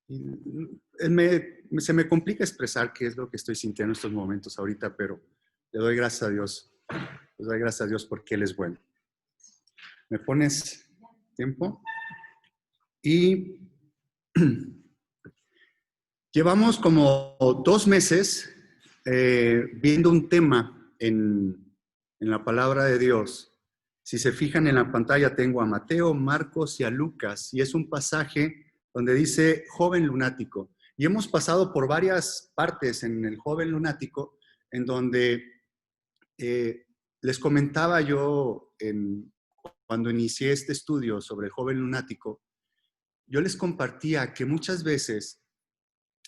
Se me complica expresar qué es lo que estoy sintiendo en estos momentos ahorita, pero le doy gracias a Dios. Le doy gracias a Dios porque Él es bueno. ¿Me pones tiempo? Y llevamos como 2 meses viendo un tema en la palabra de Dios. Si se fijan en la pantalla, tengo a Mateo, Marcos y a Lucas, y es un pasaje donde dice joven lunático. Y hemos pasado por varias partes en el joven lunático, en donde les comentaba yo cuando inicié este estudio sobre el joven lunático, yo les compartía que muchas veces,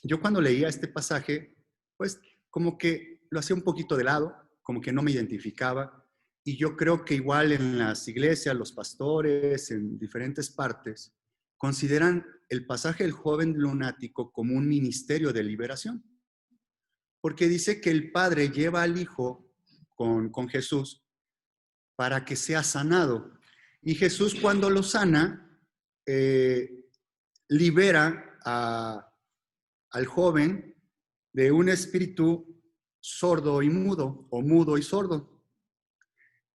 yo cuando leía este pasaje, pues como que lo hacía un poquito de lado, como que no me identificaba, y yo creo que igual en las iglesias, los pastores, en diferentes partes, consideran el pasaje del joven lunático como un ministerio de liberación, porque dice que el Padre lleva al Hijo con Jesús para que sea sanado. Y Jesús cuando lo sana, libera al joven de un espíritu sordo y mudo, o mudo y sordo.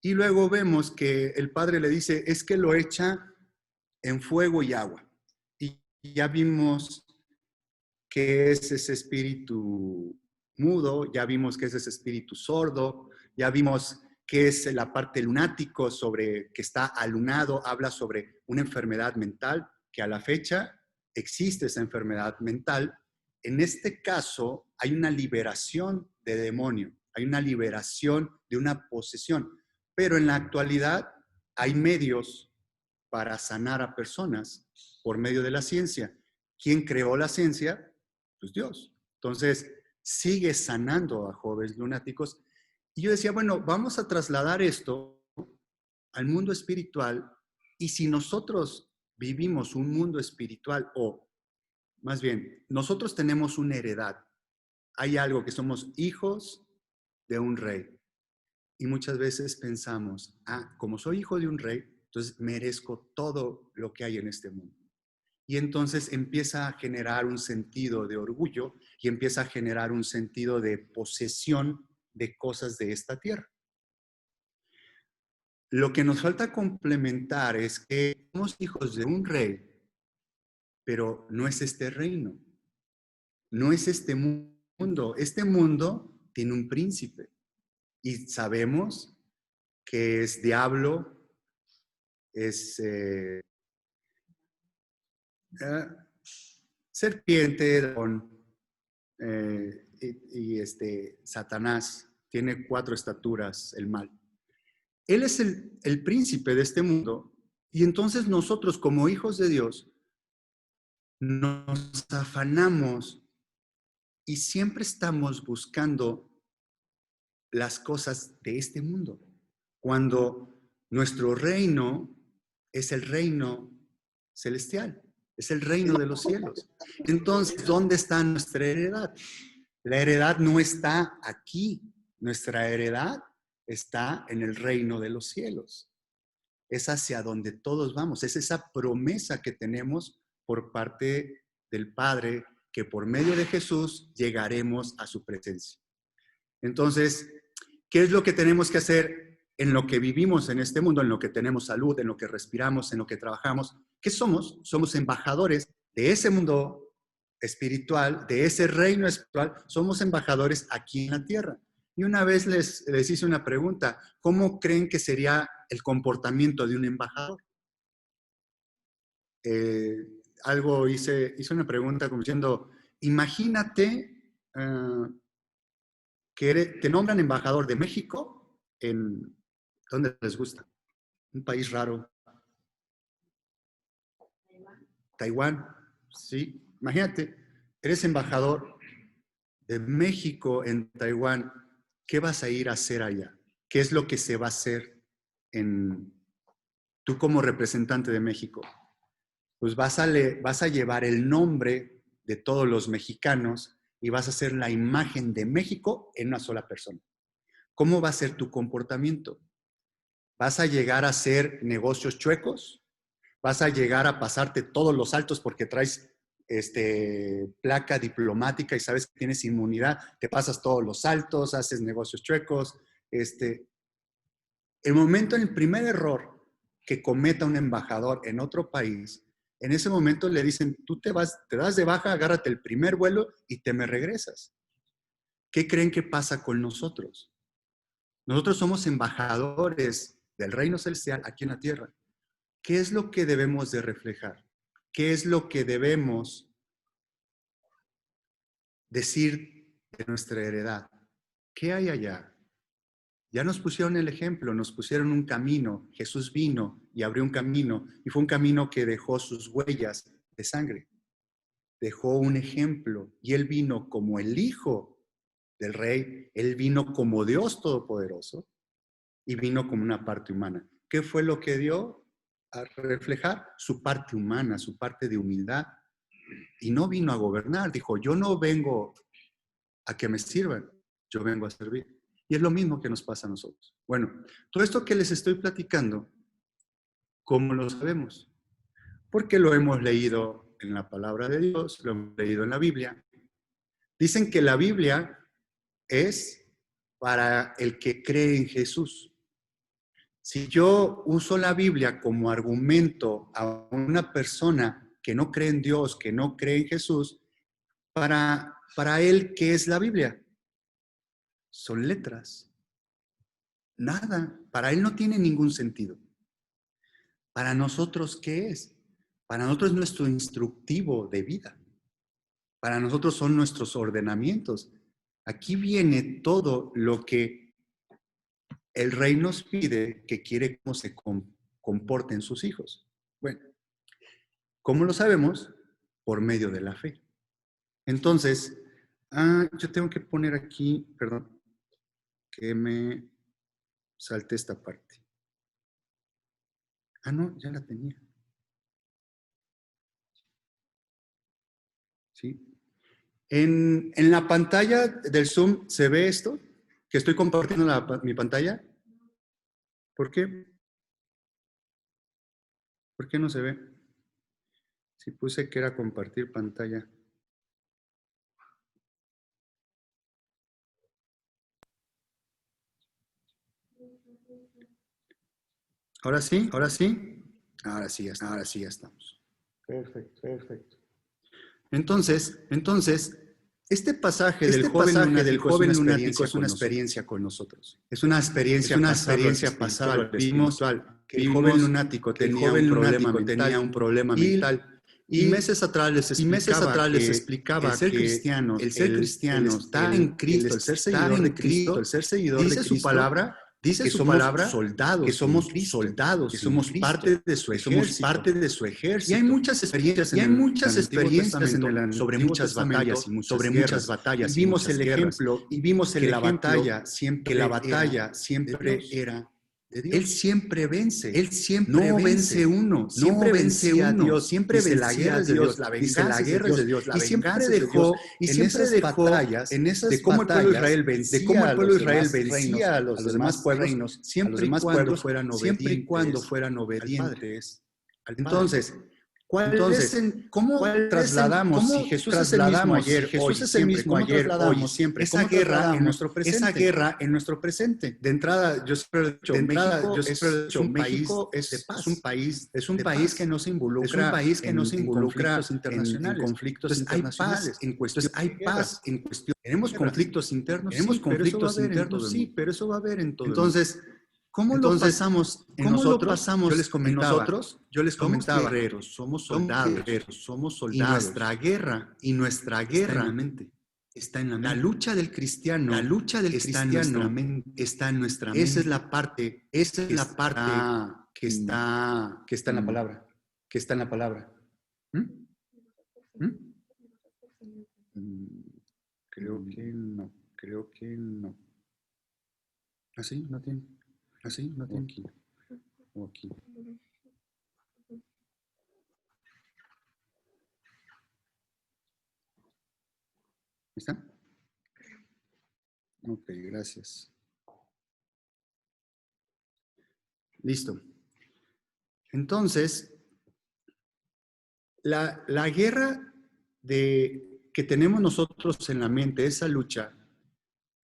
Y luego vemos que el Padre le dice, es que lo echa en fuego y agua. Y ya vimos que es ese espíritu mudo, ya vimos que es ese espíritu sordo, ya vimos que es la parte lunático, sobre que está alunado, habla sobre una enfermedad mental, que a la fecha existe esa enfermedad mental. En este caso hay una liberación de demonio, hay una liberación de una posesión, pero en la actualidad hay medios para sanar a personas por medio de la ciencia. ¿Quién creó la ciencia? Pues Dios. Entonces, sigue sanando a jóvenes lunáticos. Y yo decía, bueno, vamos a trasladar esto al mundo espiritual, y si nosotros vivimos un mundo espiritual, o más bien, nosotros tenemos una heredad. Hay algo que somos hijos de un rey. Y muchas veces pensamos, como soy hijo de un rey, entonces merezco todo lo que hay en este mundo. Y entonces empieza a generar un sentido de orgullo y empieza a generar un sentido de posesión de cosas de esta tierra. Lo que nos falta complementar es que somos hijos de un rey, pero no es este reino, no es este mundo. Este mundo tiene un príncipe y sabemos que es diablo, es serpiente, dragón, y Satanás. Tiene 4 estaturas, el mal. Él es el príncipe de este mundo, y entonces nosotros como hijos de Dios nos afanamos y siempre estamos buscando las cosas de este mundo, cuando nuestro reino es el reino celestial, es el reino de los cielos. Entonces, ¿dónde está nuestra heredad? La heredad no está aquí, nuestra heredad está en el reino de los cielos. Es hacia donde todos vamos, es esa promesa que tenemos por parte del Padre, que por medio de Jesús llegaremos a su presencia. Entonces, ¿qué es lo que tenemos que hacer en lo que vivimos en este mundo, en lo que tenemos salud, en lo que respiramos, en lo que trabajamos? ¿Qué somos? Somos embajadores de ese mundo espiritual, de ese reino espiritual. Somos embajadores aquí en la tierra. Y una vez les hice una pregunta, ¿cómo creen que sería el comportamiento de un embajador? Hice una pregunta como diciendo, imagínate que te nombran embajador de México en donde les gusta, un país raro, Taiwán, sí, imagínate, eres embajador de México en Taiwán, ¿qué vas a ir a hacer allá? ¿Qué es lo que se va a hacer tú como representante de México? Pues vas a llevar el nombre de todos los mexicanos y vas a hacer la imagen de México en una sola persona. ¿Cómo va a ser tu comportamiento? ¿Vas a llegar a hacer negocios chuecos? ¿Vas a llegar a pasarte todos los altos porque traes placa diplomática y sabes que tienes inmunidad, te pasas todos los saltos, haces negocios chuecos. El momento, en el primer error que cometa un embajador en otro país, en ese momento le dicen, tú te das de baja, agárrate el primer vuelo y te me regresas. ¿Qué creen que pasa con nosotros? Nosotros somos embajadores del reino celestial aquí en la tierra. ¿Qué es lo que debemos de reflejar? ¿Qué es lo que debemos decir de nuestra heredad? ¿Qué hay allá? Ya nos pusieron el ejemplo, nos pusieron un camino. Jesús vino y abrió un camino, y fue un camino que dejó sus huellas de sangre. Dejó un ejemplo, y Él vino como el Hijo del Rey, Él vino como Dios Todopoderoso, y vino como una parte humana. ¿Qué fue lo que dio a reflejar? Su parte humana, su parte de humildad. Y no vino a gobernar, dijo, yo no vengo a que me sirvan, yo vengo a servir. Y es lo mismo que nos pasa a nosotros. Bueno, todo esto que les estoy platicando, ¿cómo lo sabemos? Porque lo hemos leído en la palabra de Dios, lo hemos leído en la Biblia. Dicen que la Biblia es para el que cree en Jesús. Si yo uso la Biblia como argumento a una persona que no cree en Dios, que no cree en Jesús, para él, ¿qué es la Biblia? Son letras. Nada. Para él no tiene ningún sentido. Para nosotros, ¿qué es? Para nosotros es nuestro instructivo de vida. Para nosotros son nuestros ordenamientos. Aquí viene todo lo que el rey nos pide, que quiere cómo se comporten sus hijos. Bueno, ¿cómo lo sabemos? Por medio de la fe. Entonces, yo tengo que poner aquí, perdón, que me salté esta parte. No, ya la tenía. ¿Sí? En la pantalla del Zoom, ¿se ve esto? Que estoy compartiendo mi pantalla. ¿Por qué? ¿Por qué no se ve? Si puse que era compartir pantalla. ¿Ahora sí? ¿Ahora sí? Ahora sí, ya estamos. Perfecto, perfecto. Entonces, este pasaje del joven lunático es una experiencia con nosotros. Es una experiencia pasada. Vimos que el joven lunático tenía un problema mental. Y meses atrás les explicaba que el ser cristiano, estar en Cristo, el ser seguidor de Cristo, dice su palabra, dice su palabra, que somos soldados, que somos parte de su ejército. Y hay muchas experiencias en el Antiguo sobre muchas batallas y muchas batallas. Y vimos el ejemplo, que la batalla siempre era de Dios. Él siempre vence. Él siempre no vence uno. Siempre vence a Dios. Siempre vence la guerra de Dios. La guerra es de Dios. Y siempre dejó batallas de cómo el pueblo de Israel vencía a los demás reinos, siempre y cuando fueran obedientes. Entonces, ¿cómo trasladamos? Si Jesús es el mismo ayer, hoy y siempre, esa guerra en nuestro presente. De entrada, yo siempre he dicho, México es un país que no se involucra en conflictos internacionales. Entonces, hay paz en cuestión. Tenemos conflictos internos, sí, pero eso va a haber en todo. Entonces, ¿cómo lo pasamos en nosotros? Yo les comentaba, somos soldados. Y nuestra guerra está en la mente. La lucha del cristiano está en nuestra mente. Esa es la parte que está en la palabra. Que está en la palabra. Creo que no. ¿Así? ¿No tiene? ¿Así? ¿No tiene? Aquí. ¿Está? Ok, gracias. Listo. Entonces, la guerra que tenemos nosotros en la mente, esa lucha,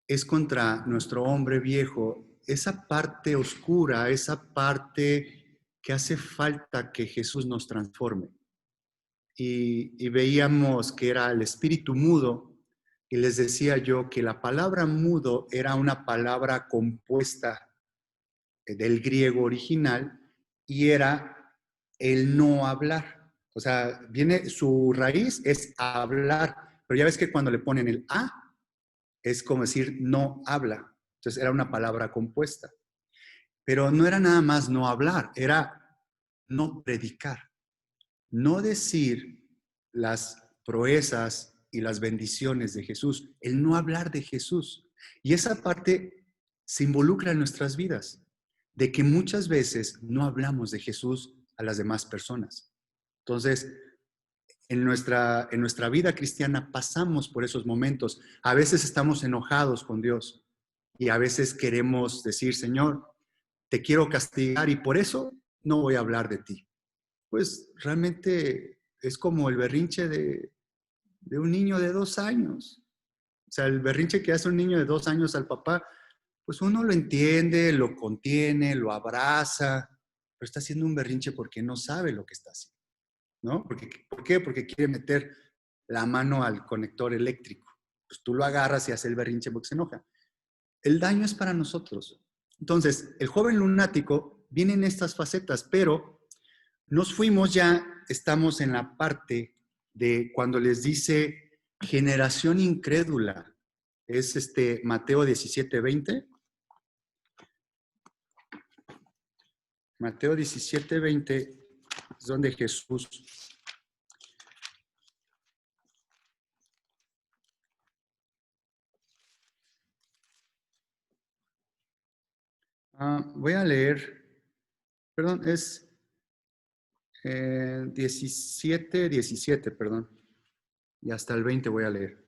es contra nuestro hombre viejo, esa parte oscura, esa parte que hace falta que Jesús nos transforme. Y veíamos que era el espíritu mudo, y les decía yo que la palabra mudo era una palabra compuesta del griego original y era el no hablar. O sea, viene, su raíz es hablar, pero ya ves que cuando le ponen el a, es como decir no habla. Entonces era una palabra compuesta. Pero no era nada más no hablar, era no predicar, no decir las proezas y las bendiciones de Jesús, el no hablar de Jesús. Y esa parte se involucra en nuestras vidas, de que muchas veces no hablamos de Jesús a las demás personas. Entonces, en nuestra vida cristiana pasamos por esos momentos. A veces estamos enojados con Dios y a veces queremos decir, Señor, te quiero castigar y por eso no voy a hablar de ti. Pues realmente es como el berrinche de un niño de 2 años. O sea, el berrinche que hace un niño de 2 años al papá, pues uno lo entiende, lo contiene, lo abraza, pero está haciendo un berrinche porque no sabe lo que está haciendo, ¿no? ¿Por qué? Porque quiere meter la mano al conector eléctrico. Pues tú lo agarras y hace el berrinche porque se enoja. El daño es para nosotros. Entonces, el joven lunático viene en estas facetas, pero nos fuimos ya, estamos en la parte de cuando les dice generación incrédula. Es Mateo 17:20. Mateo 17:20 es donde Jesús voy a leer, perdón, es 17, perdón, y hasta el 20 voy a leer.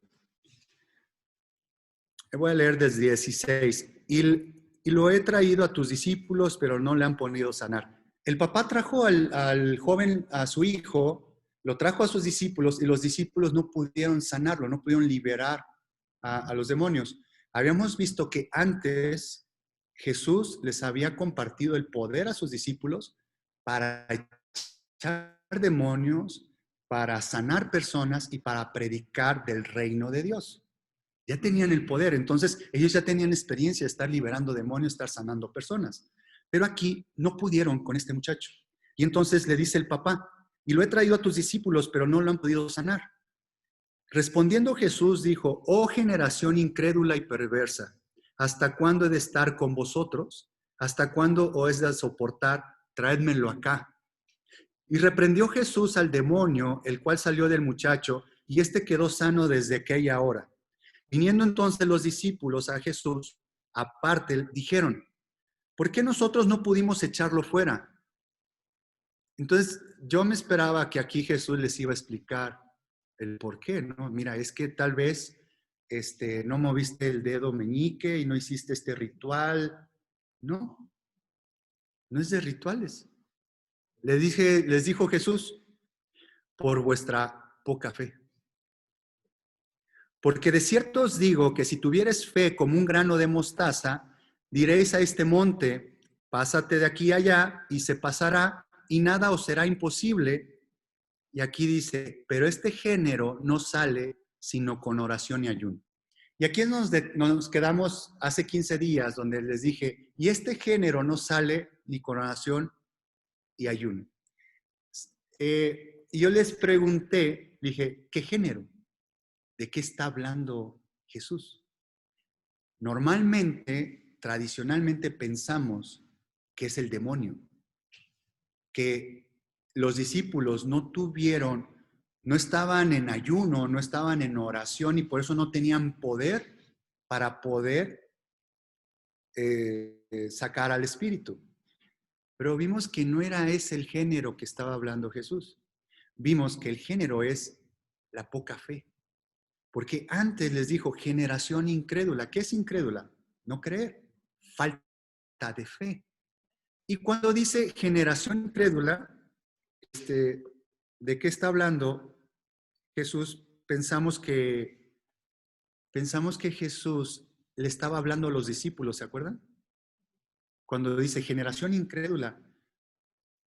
Voy a leer desde 16. Y lo he traído a tus discípulos, pero no le han podido sanar. El papá trajo al joven, a su hijo, lo trajo a sus discípulos y los discípulos no pudieron sanarlo, no pudieron liberar a los demonios. Habíamos visto que antes Jesús les había compartido el poder a sus discípulos para echar demonios, para sanar personas y para predicar del reino de Dios. Ya tenían el poder, entonces ellos ya tenían experiencia de estar liberando demonios, estar sanando personas. Pero aquí no pudieron con este muchacho. Y entonces le dice el papá, y lo he traído a tus discípulos, pero no lo han podido sanar. Respondiendo Jesús dijo, oh generación incrédula y perversa, ¿hasta cuándo he de estar con vosotros? ¿Hasta cuándo os he de soportar? Traédmelo acá. Y reprendió Jesús al demonio, el cual salió del muchacho, y éste quedó sano desde aquella hora. Viniendo entonces los discípulos a Jesús, aparte, dijeron, ¿por qué nosotros no pudimos echarlo fuera? Entonces, yo me esperaba que aquí Jesús les iba a explicar el por qué, ¿no? Mira, es que tal vez no moviste el dedo meñique y no hiciste este ritual. No, no es de rituales. Les dijo Jesús, por vuestra poca fe. Porque de cierto os digo que si tuvieres fe como un grano de mostaza, diréis a este monte, pásate de aquí a allá y se pasará y nada os será imposible. Y aquí dice, pero este género no sale sino con oración y ayuno. Y aquí nos quedamos hace 15 días donde les dije, y este género no sale ni con oración y ayuno. Y yo les pregunté, dije, ¿qué género? ¿De qué está hablando Jesús? Normalmente, tradicionalmente pensamos que es el demonio, que los discípulos no estaban en ayuno, no estaban en oración y por eso no tenían poder para poder sacar al espíritu. Pero vimos que no era ese el género que estaba hablando Jesús. Vimos que el género es la poca fe. Porque antes les dijo, generación incrédula. ¿Qué es incrédula? No creer, falta de fe. Y cuando dice generación incrédula, ¿de qué está hablando? Jesús, pensamos que Jesús le estaba hablando a los discípulos, ¿se acuerdan? Cuando dice generación incrédula,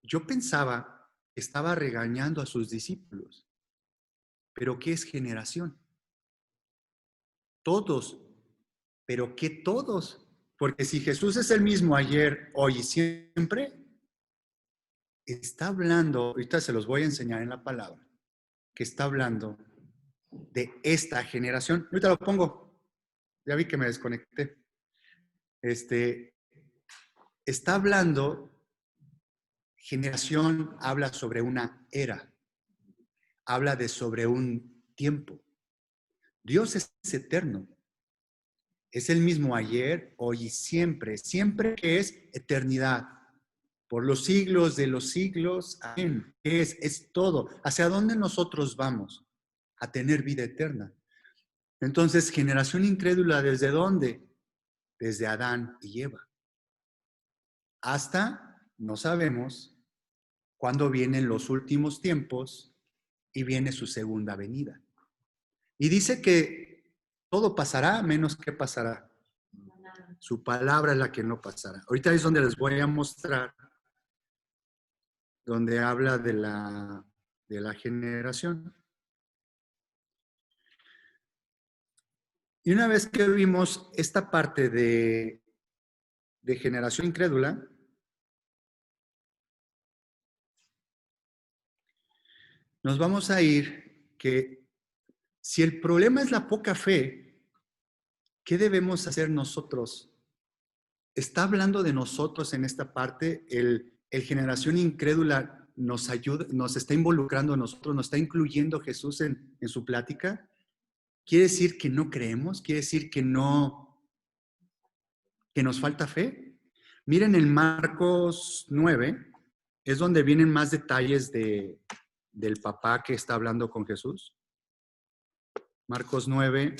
yo pensaba que estaba regañando a sus discípulos. ¿Pero qué es generación? Todos. ¿Pero qué todos? Porque si Jesús es el mismo ayer, hoy y siempre, está hablando, ahorita se los voy a enseñar en la palabra, que está hablando de esta generación. Ahorita lo pongo. Ya vi que me desconecté. Está hablando, generación habla sobre una era, habla de sobre un tiempo. Dios es eterno. Es el mismo ayer, hoy y siempre. Siempre que es eternidad. Por los siglos de los siglos. Amén. Es todo. ¿Hacia dónde nosotros vamos? A tener vida eterna. Entonces, generación incrédula, ¿desde dónde? Desde Adán y Eva. Hasta, no sabemos, cuándo vienen los últimos tiempos y viene su segunda venida. Y dice que todo pasará, menos que pasará. Su palabra es la que no pasará. Ahorita es donde les voy a mostrar, donde habla de la generación. Y una vez que vimos esta parte de generación incrédula, nos vamos a ir que si el problema es la poca fe, ¿qué debemos hacer nosotros? Está hablando de nosotros en esta parte, el generación incrédula nos ayuda, nos está involucrando a nosotros, nos está incluyendo Jesús en su plática. ¿Quiere decir que no creemos? ¿Quiere decir que no, que nos falta fe? Miren en Marcos 9, es donde vienen más detalles del papá que está hablando con Jesús. Marcos 9.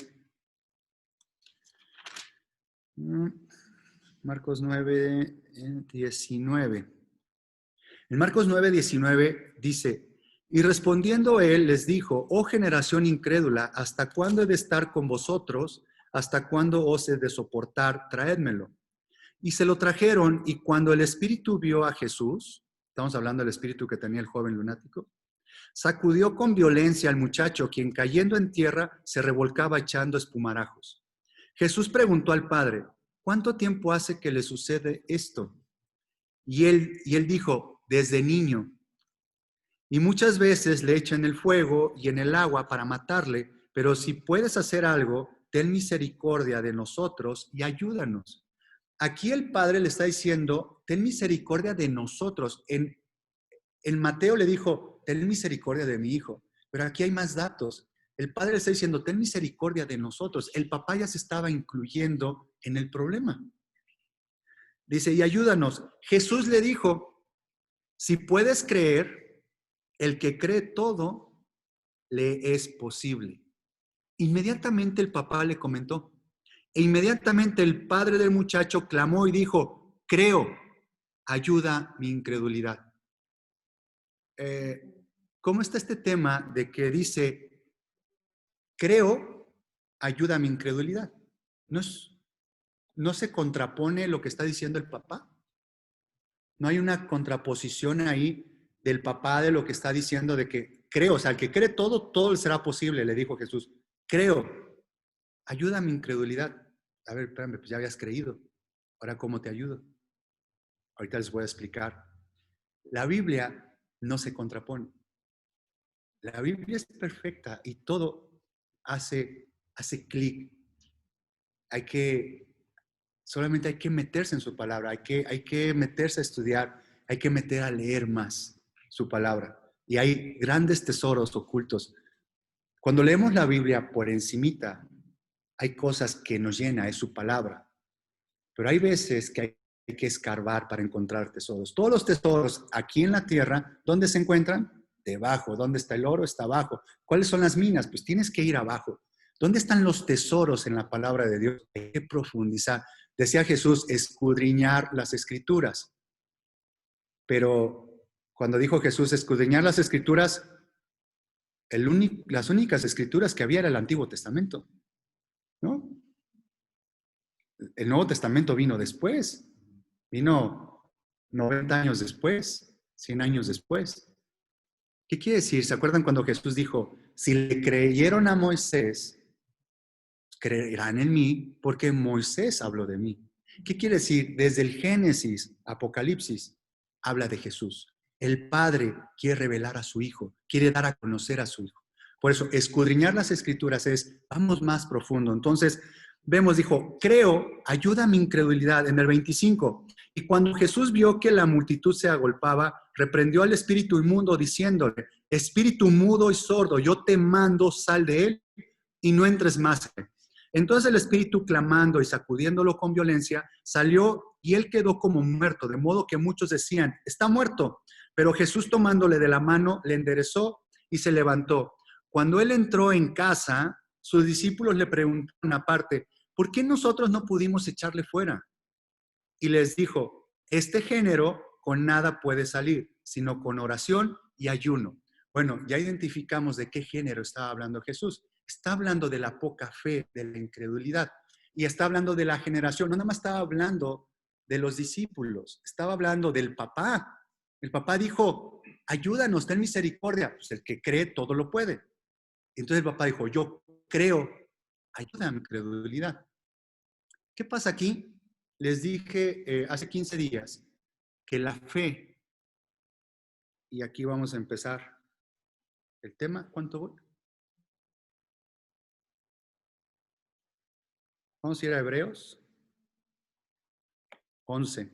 Marcos 9, 19. En Marcos 9, 19 dice, y respondiendo él les dijo, oh generación incrédula, ¿hasta cuándo he de estar con vosotros? ¿Hasta cuándo os he de soportar? Traédmelo. Y se lo trajeron, y cuando el espíritu vio a Jesús, estamos hablando del espíritu que tenía el joven lunático, sacudió con violencia al muchacho, quien cayendo en tierra se revolcaba echando espumarajos. Jesús preguntó al padre, ¿cuánto tiempo hace que le sucede esto? Y él dijo, desde niño. Y muchas veces le echan el fuego y en el agua para matarle, pero si puedes hacer algo, ten misericordia de nosotros y ayúdanos. Aquí el padre le está diciendo, ten misericordia de nosotros. En Mateo le dijo, ten misericordia de mi hijo, pero aquí hay más datos. El padre le está diciendo, ten misericordia de nosotros. El papá ya se estaba incluyendo en el problema. Dice, y ayúdanos. Jesús le dijo, si puedes creer, el que cree todo, le es posible. Inmediatamente el papá le comentó. E inmediatamente el padre del muchacho clamó y dijo, creo, ayuda mi incredulidad. ¿Cómo está este tema de que dice, creo, ayuda mi incredulidad? ¿No se contrapone lo que está diciendo el papá? ¿No hay una contraposición ahí del papá de lo que está diciendo de que creo? O sea, el que cree todo, todo le será posible, le dijo Jesús. Creo, ayuda a mi incredulidad. A ver, espérame, pues ya habías creído. Ahora, ¿cómo te ayudo? Ahorita les voy a explicar. La Biblia no se contrapone. La Biblia es perfecta y todo hace clic. Solamente hay que meterse en su palabra, hay que meterse a estudiar, hay que meter a leer más su palabra. Y hay grandes tesoros ocultos. Cuando leemos la Biblia por encimita, hay cosas que nos llena, es su palabra. Pero hay veces que hay que escarbar para encontrar tesoros. Todos los tesoros aquí en la tierra, ¿dónde se encuentran? Debajo. ¿Dónde está el oro? Está abajo. ¿Cuáles son las minas? Pues tienes que ir abajo. ¿Dónde están los tesoros en la palabra de Dios? Hay que profundizar. Decía Jesús, escudriñar las escrituras. Pero cuando dijo Jesús escudriñar las escrituras, las únicas escrituras que había era el Antiguo Testamento, ¿no? El Nuevo Testamento vino después, vino 90 años después, 100 años después. ¿Qué quiere decir? ¿Se acuerdan cuando Jesús dijo, si le creyeron a Moisés, creerán en mí porque Moisés habló de mí? ¿Qué quiere decir? Desde el Génesis, Apocalipsis, habla de Jesús. El Padre quiere revelar a su Hijo, quiere dar a conocer a su Hijo. Por eso, escudriñar las Escrituras vamos más profundo. Entonces, vemos, dijo, creo, ayuda a mi incredulidad, en el 25. Y cuando Jesús vio que la multitud se agolpaba, reprendió al espíritu inmundo diciéndole, espíritu mudo y sordo, yo te mando, sal de él y no entres más. Entonces el espíritu, clamando y sacudiéndolo con violencia, salió y él quedó como muerto, de modo que muchos decían, está muerto. Pero Jesús, tomándole de la mano, le enderezó y se levantó. Cuando él entró en casa, sus discípulos le preguntaron aparte, ¿por qué nosotros no pudimos echarle fuera? Y les dijo, este género con nada puede salir, sino con oración y ayuno. Bueno, ya identificamos de qué género estaba hablando Jesús. Está hablando de la poca fe, de la incredulidad. Y está hablando de la generación. No nada más estaba hablando de los discípulos. Estaba hablando del papá. El papá dijo, ayúdanos, ten misericordia. Pues el que cree todo lo puede. Entonces el papá dijo, yo creo, ayuda a mi incredulidad. ¿Qué pasa aquí? Les dije hace 15 días que la fe, y aquí vamos a empezar el tema. ¿Cuánto voy? Vamos a ir a Hebreos 11.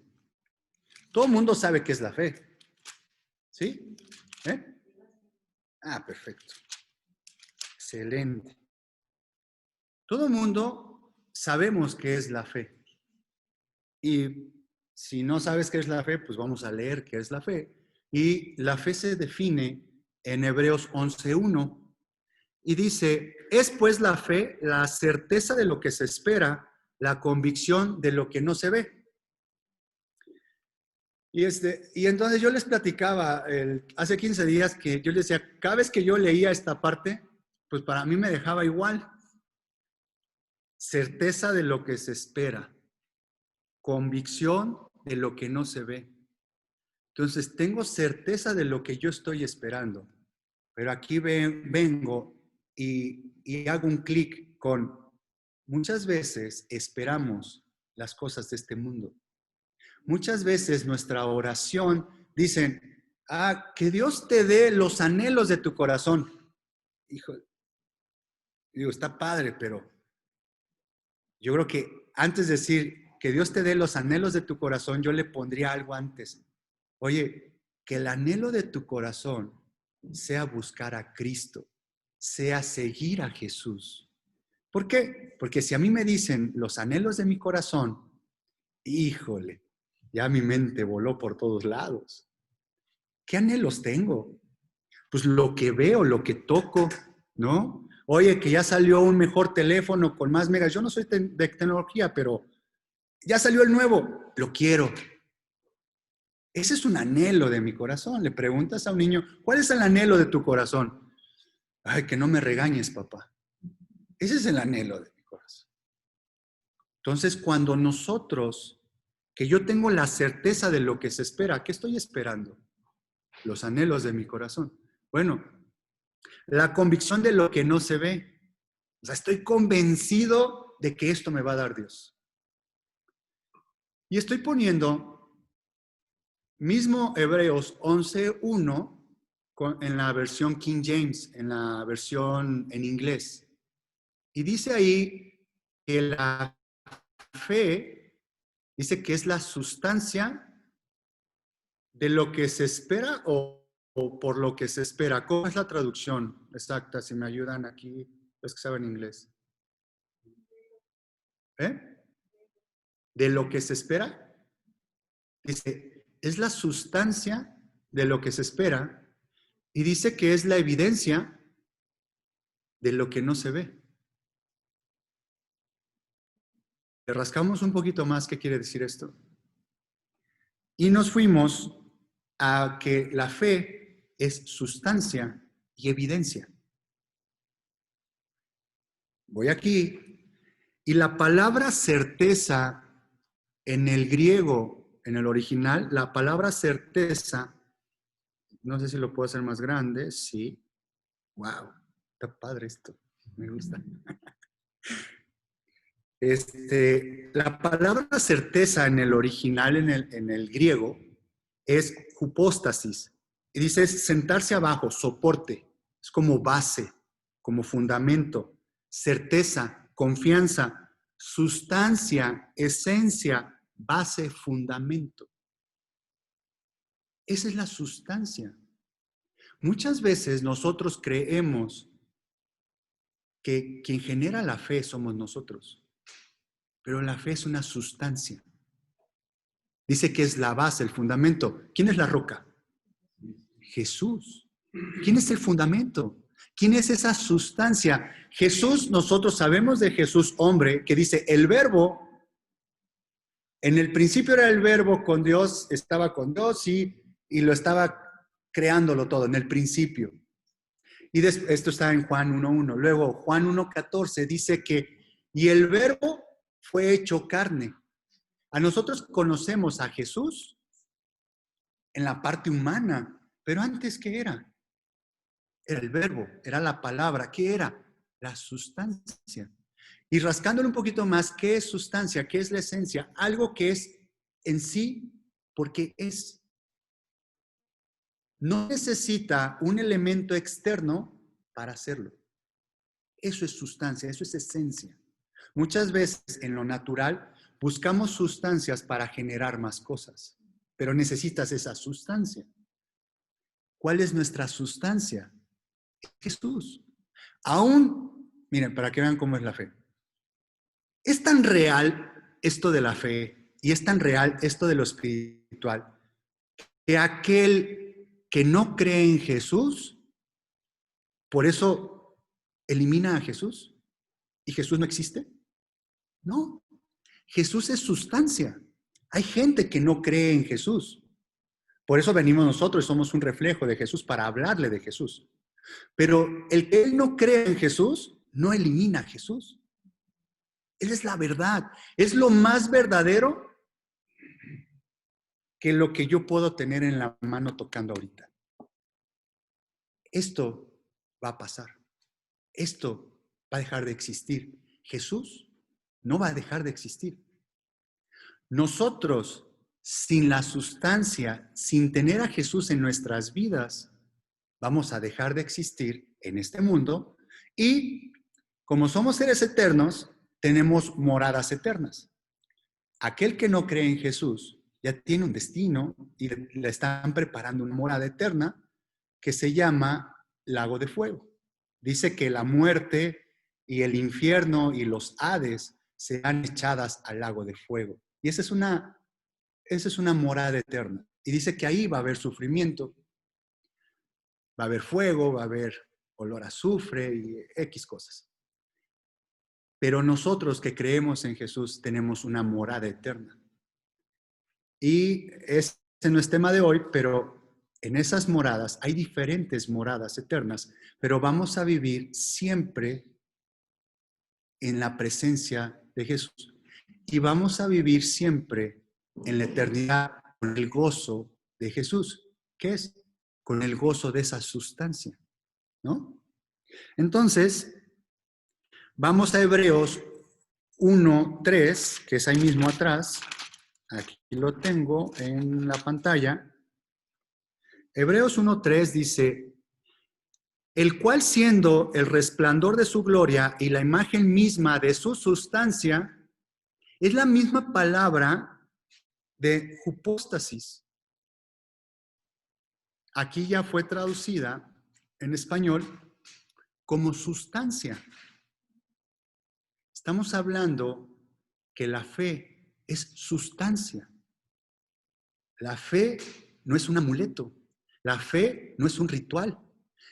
Todo el mundo sabe qué es la fe. ¿Sí? ¿Eh? Ah, perfecto. Excelente. Todo el mundo sabemos qué es la fe. Y si no sabes qué es la fe, pues vamos a leer qué es la fe. Y la fe se define en Hebreos 11:1. Y dice, es pues la fe la certeza de lo que se espera, la convicción de lo que no se ve. Y entonces yo les platicaba hace 15 días que yo les decía, cada vez que yo leía esta parte, pues para mí me dejaba igual. Certeza de lo que se espera, convicción de lo que no se ve. Entonces tengo certeza de lo que yo estoy esperando, pero aquí vengo y hago un clic con, muchas veces esperamos las cosas de este mundo. Muchas veces nuestra oración dicen, que Dios te dé los anhelos de tu corazón. Hijo, digo, está padre, pero yo creo que antes de decir que Dios te dé los anhelos de tu corazón, yo le pondría algo antes. Oye, que el anhelo de tu corazón sea buscar a Cristo, sea seguir a Jesús. ¿Por qué? Porque si a mí me dicen los anhelos de mi corazón, híjole, ya mi mente voló por todos lados. ¿Qué anhelos tengo? Pues lo que veo, lo que toco, ¿no? Oye, que ya salió un mejor teléfono con más megas. Yo no soy de tecnología, pero ya salió el nuevo, lo quiero. Ese es un anhelo de mi corazón. Le preguntas a un niño, ¿cuál es el anhelo de tu corazón? Ay, que no me regañes, papá. Ese es el anhelo de mi corazón. Entonces, cuando nosotros, que yo tengo la certeza de lo que se espera, ¿qué estoy esperando? Los anhelos de mi corazón. Bueno, la convicción de lo que no se ve. O sea, estoy convencido de que esto me va a dar Dios. Y estoy poniendo mismo Hebreos 11:1 en la versión King James, en la versión en inglés. Y dice ahí que la fe, dice que es la sustancia de lo que se espera o por lo que se espera. ¿Cómo es la traducción exacta? Si me ayudan aquí, los que saben inglés. De lo que se espera. Dice, es la sustancia de lo que se espera y dice que es la evidencia de lo que no se ve. Le rascamos un poquito más qué quiere decir esto. Y nos fuimos a que la fe es sustancia y evidencia. voy aquí, y la palabra certeza en el griego, en el original, la palabra certeza, no sé si lo puedo hacer más grande, sí. Wow, está padre esto, me gusta. La palabra certeza en el original, en el griego, es hupóstasis. Y dice sentarse abajo, soporte. Es como base, como fundamento, certeza, confianza, sustancia, esencia, base, fundamento. Esa es la sustancia. Muchas veces nosotros creemos que quien genera la fe somos nosotros, pero la fe es una sustancia. Dice que es la base, el fundamento. ¿Quién es la roca? Jesús. ¿Quién es el fundamento? ¿Quién es esa sustancia? Jesús, nosotros sabemos de Jesús, hombre, que dice, el verbo, en el principio era el verbo con Dios, estaba con Dios y lo estaba creándolo todo, en el principio. Y esto está en Juan 1.1. Luego, Juan 1.14 dice que, y el verbo fue hecho carne. A nosotros conocemos a Jesús en la parte humana, pero antes, ¿qué era? Era el verbo, era la palabra. ¿Qué era? La sustancia. Y rascándole un poquito más, ¿qué es sustancia? ¿Qué es la esencia? Algo que es en sí porque es. No necesita un elemento externo para hacerlo. Eso es sustancia, eso es esencia. Muchas veces en lo natural buscamos sustancias para generar más cosas, pero necesitas esa sustancia. ¿Cuál es nuestra sustancia? Jesús. Aún, miren, para que vean cómo es la fe. Es tan real esto de la fe y es tan real esto de lo espiritual que aquel que no cree en Jesús, por eso elimina a Jesús y Jesús no existe. No, Jesús es sustancia. Hay gente que no cree en Jesús. Por eso venimos nosotros y somos un reflejo de Jesús para hablarle de Jesús. Pero el que él no cree en Jesús no elimina a Jesús. Esa es la verdad. Es lo más verdadero que lo que yo puedo tener en la mano tocando ahorita. Esto va a pasar. Esto va a dejar de existir. Jesús no va a dejar de existir. Nosotros, sin la sustancia, sin tener a Jesús en nuestras vidas, vamos a dejar de existir en este mundo y, como somos seres eternos, tenemos moradas eternas. Aquel que no cree en Jesús ya tiene un destino y le están preparando una morada eterna que se llama lago de fuego. Dice que la muerte y el infierno y los hades serán echadas al lago de fuego. Y esa es una morada eterna. Y dice que ahí va a haber sufrimiento, va a haber fuego, va a haber olor a azufre y X cosas. Pero nosotros que creemos en Jesús tenemos una morada eterna. Y ese no es tema de hoy, pero en esas moradas hay diferentes moradas eternas, pero vamos a vivir siempre en la presencia de Jesús. Y vamos a vivir siempre en la eternidad con el gozo de Jesús. ¿Qué es? Con el gozo de esa sustancia, ¿no? Entonces, vamos a Hebreos 1:3, que es ahí mismo atrás. Aquí lo tengo en la pantalla. Hebreos 1:3 dice, el cual siendo el resplandor de su gloria y la imagen misma de su sustancia, es la misma palabra de hupóstasis. Aquí ya fue traducida en español como sustancia. Estamos hablando que la fe es sustancia. La fe no es un amuleto. La fe no es un ritual.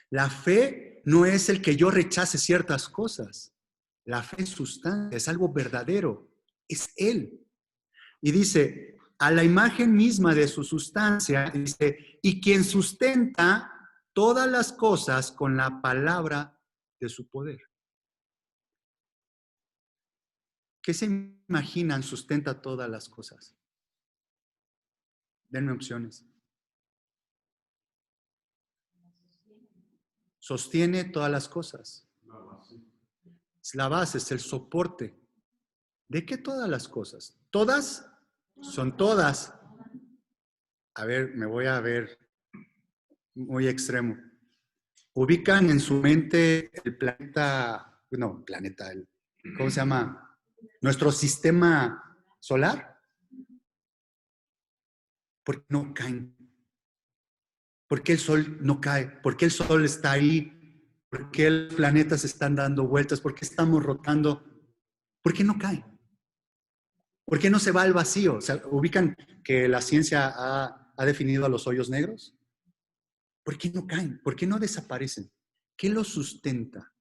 La fe no es el que yo rechace ciertas cosas. La fe es sustancia, es algo verdadero. Es Él. Y dice, a la imagen misma de su sustancia, dice, y quien sustenta todas las cosas con la palabra de su poder. ¿Qué se imaginan sustenta todas las cosas? Denme opciones. Sostiene todas las cosas. Es la base, es el soporte. ¿De qué todas las cosas? ¿Todas? Son todas. A ver, me voy a ver muy extremo. ¿Ubican en su mente el planeta, no, planeta, ¿cómo se llama? Nuestro sistema solar? ¿Por qué no caen? ¿Por qué el sol no cae? ¿Por qué el sol está ahí? ¿Por qué los planetas están dando vueltas? ¿Por qué estamos rotando? ¿Por qué no cae? ¿Por qué no se va al vacío? O sea, ¿ubican que la ciencia ha definido a los hoyos negros? ¿Por qué no caen? ¿Por qué no desaparecen? ¿Qué los sustenta?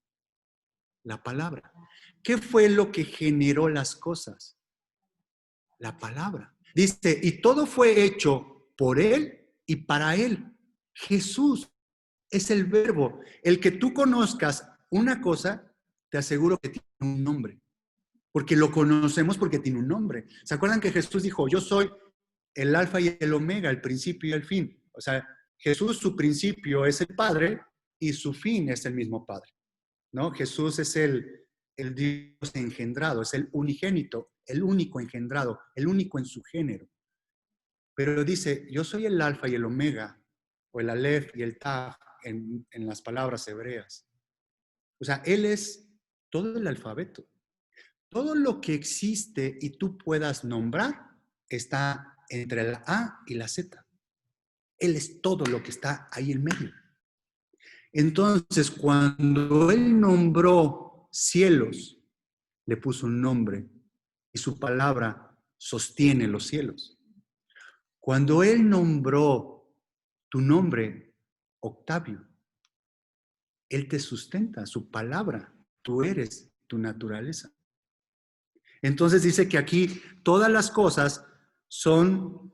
La palabra. ¿Qué fue lo que generó las cosas? La palabra. Dice, y todo fue hecho por Él y para Él. Jesús es el verbo. El que tú conozcas una cosa, te aseguro que tiene un nombre. Porque lo conocemos porque tiene un nombre. ¿Se acuerdan que Jesús dijo, yo soy el alfa y el omega, el principio y el fin? O sea, Jesús, su principio es el Padre y su fin es el mismo Padre, ¿no? Jesús es el Dios engendrado, es el unigénito, el único engendrado, el único en su género. Pero dice, yo soy el alfa y el omega, o el alef y el taf en las palabras hebreas. O sea, Él es todo el alfabeto. Todo lo que existe y tú puedas nombrar está entre la A y la Z. Él es todo lo que está ahí en medio. Entonces, cuando Él nombró cielos, le puso un nombre y su palabra sostiene los cielos. Cuando Él nombró tu nombre, Octavio, Él te sustenta, su palabra, tú eres tu naturaleza. Entonces dice que aquí todas las cosas son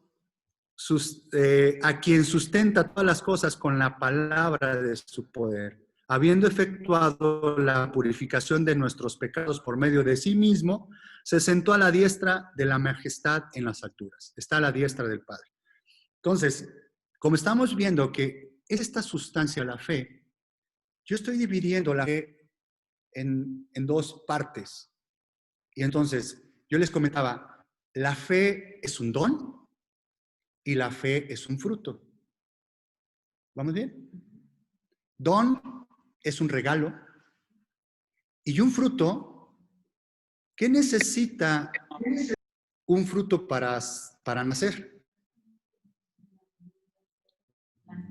a quien sustenta todas las cosas con la palabra de su poder, habiendo efectuado la purificación de nuestros pecados por medio de sí mismo, se sentó a la diestra de la majestad en las alturas. Está a la diestra del Padre. Entonces, como estamos viendo que es esta sustancia, la fe, yo estoy dividiendo la fe en dos partes. Y entonces, yo les comentaba, la fe es un don y la fe es un fruto. ¿Vamos bien? Don es un regalo y un fruto, ¿qué necesita un fruto para nacer?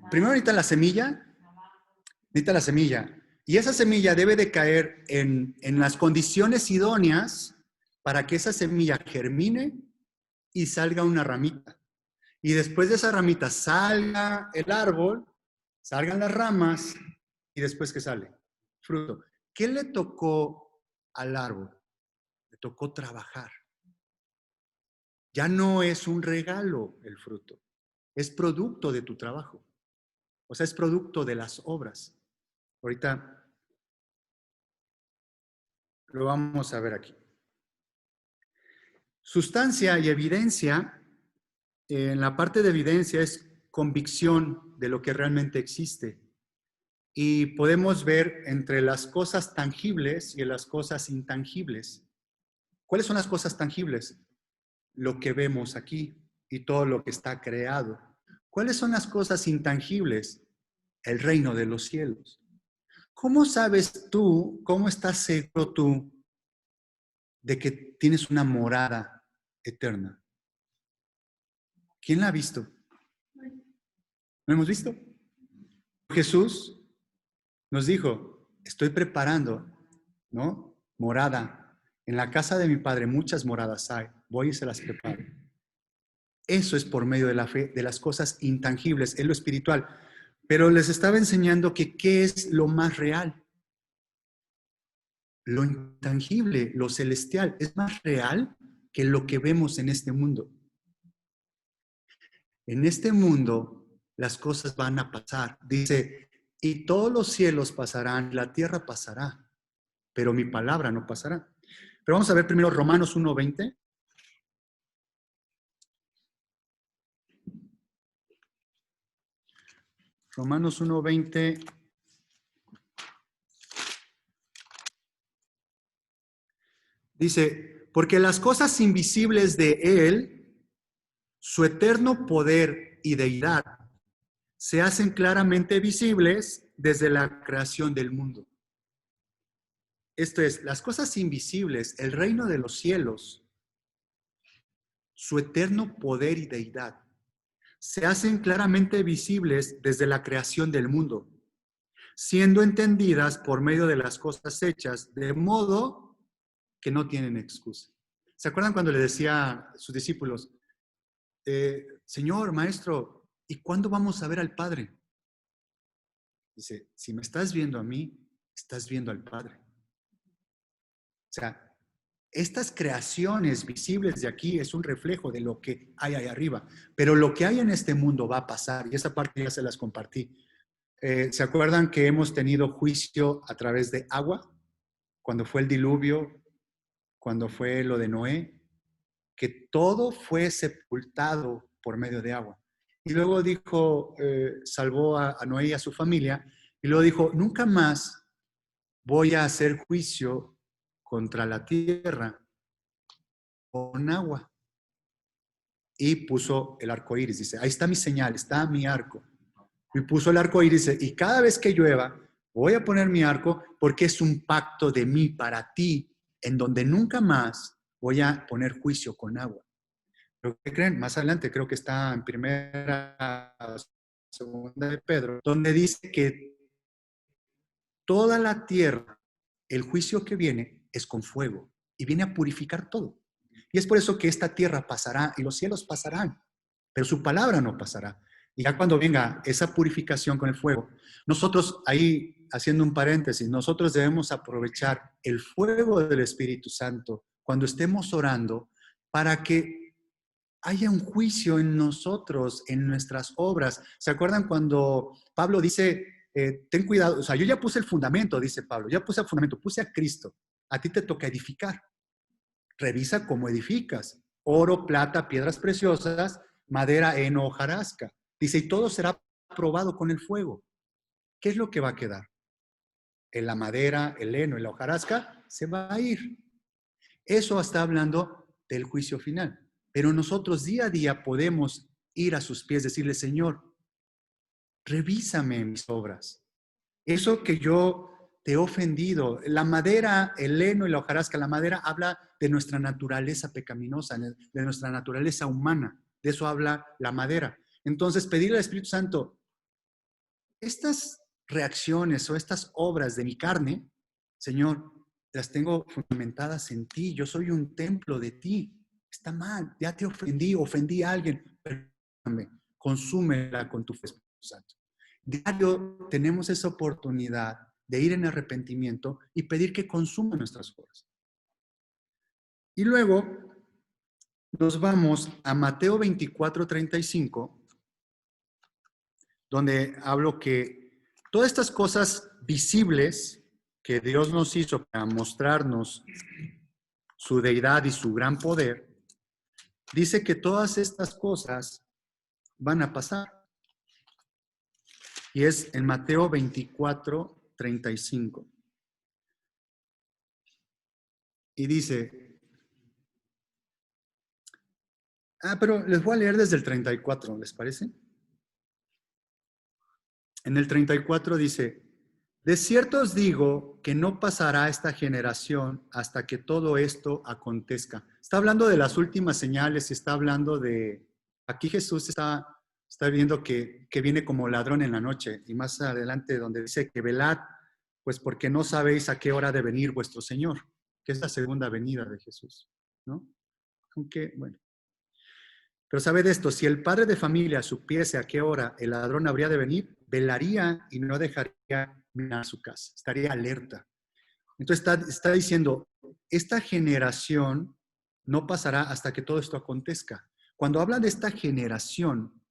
Primero necesita la semilla, y esa semilla debe de caer en las condiciones idóneas para que esa semilla germine y salga una ramita. Y después de esa ramita salga el árbol, salgan las ramas y después ¿qué sale? Fruto. ¿Qué le tocó al árbol? Le tocó trabajar. Ya no es un regalo el fruto, es producto de tu trabajo. O sea, es producto de las obras. Ahorita lo vamos a ver aquí. Sustancia y evidencia, en la parte de evidencia es convicción de lo que realmente existe. Y podemos ver entre las cosas tangibles y las cosas intangibles. ¿Cuáles son las cosas tangibles? Lo que vemos aquí y todo lo que está creado. ¿Cuáles son las cosas intangibles? El reino de los cielos. ¿Cómo sabes tú, cómo estás seguro tú de que tienes una morada eterna? ¿Quién la ha visto? ¿No hemos visto? Jesús nos dijo, estoy preparando, ¿no? Morada. En la casa de mi Padre muchas moradas hay. Voy y se las preparo. Eso es por medio de la fe, de las cosas intangibles, es lo espiritual. Pero les estaba enseñando que qué es lo más real. Lo intangible, lo celestial, es más real que lo que vemos en este mundo. En este mundo las cosas van a pasar. Dice, y todos los cielos pasarán, la tierra pasará, pero mi palabra no pasará. Pero vamos a ver primero Romanos 1:20. Romanos 1:20 dice, porque las cosas invisibles de Él, su eterno poder y deidad, se hacen claramente visibles desde la creación del mundo. Esto es, las cosas invisibles, el reino de los cielos, su eterno poder y deidad, se hacen claramente visibles desde la creación del mundo, siendo entendidas por medio de las cosas hechas, de modo que no tienen excusa. ¿Se acuerdan cuando le decía a sus discípulos, Señor, Maestro, ¿y cuándo vamos a ver al Padre? Dice, si me estás viendo a mí, estás viendo al Padre. O sea, estas creaciones visibles de aquí es un reflejo de lo que hay ahí arriba, pero lo que hay en este mundo va a pasar, y esa parte ya se las compartí. ¿Se acuerdan que hemos tenido juicio a través de agua? Cuando fue el diluvio, cuando fue lo de Noé, que todo fue sepultado por medio de agua. Y luego dijo, salvó a Noé y a su familia, y luego dijo, nunca más voy a hacer juicio contra la tierra con agua. Y puso el arco iris, dice, ahí está mi señal, está mi arco. Y puso el arco iris, y cada vez que llueva, voy a poner mi arco porque es un pacto de mí para ti, en donde nunca más voy a poner juicio con agua. ¿Pero qué creen? Más adelante creo que está en primera, segunda de Pedro, donde dice que toda la tierra, el juicio que viene es con fuego y viene a purificar todo. Y es por eso que esta tierra pasará y los cielos pasarán, pero su palabra no pasará. Y ya cuando venga esa purificación con el fuego, nosotros ahí, haciendo un paréntesis, nosotros debemos aprovechar el fuego del Espíritu Santo cuando estemos orando para que haya un juicio en nosotros, en nuestras obras. ¿Se acuerdan cuando Pablo dice, ten cuidado, o sea, yo ya puse el fundamento, dice Pablo, ya puse el fundamento, puse a Cristo, a ti te toca edificar. Revisa cómo edificas. Oro, plata, piedras preciosas, madera, heno, hojarasca. Dice, y todo será probado con el fuego. ¿Qué es lo que va a quedar? En la madera, el heno y la hojarasca se va a ir. Eso está hablando del juicio final. Pero nosotros día a día podemos ir a sus pies, decirle, Señor, revísame mis obras. Eso que yo te he ofendido, la madera, el heno y la hojarasca, la madera habla de nuestra naturaleza pecaminosa, de nuestra naturaleza humana. De eso habla la madera. Entonces, pedirle al Espíritu Santo, estas reacciones o estas obras de mi carne, Señor, las tengo fundamentadas en ti. Yo soy un templo de ti. Está mal, ya te ofendí a alguien. Perdóname, consúmela con tu Espíritu Santo. Diario tenemos esa oportunidad de ir en arrepentimiento y pedir que consuma nuestras obras. Y luego nos vamos a Mateo 24:35, donde hablo que todas estas cosas visibles que Dios nos hizo para mostrarnos su deidad y su gran poder, dice que todas estas cosas van a pasar. Y es en Mateo 24:35. Y dice, pero les voy a leer desde el 34, ¿les parece? En el 34 dice, de cierto os digo que no pasará esta generación hasta que todo esto acontezca. Está hablando de las últimas señales y está hablando de, aquí Jesús está viendo que viene como ladrón en la noche. Y más adelante donde dice que velad, pues porque no sabéis a qué hora ha de venir vuestro Señor, que es la segunda venida de Jesús, ¿no? Aunque, bueno. Pero sabe de esto, si el padre de familia supiese a qué hora el ladrón habría de venir, velaría y no dejaría mirar su casa, estaría alerta. Entonces está diciendo, esta generación no pasará hasta que todo esto acontezca. Cuando habla de esta generación,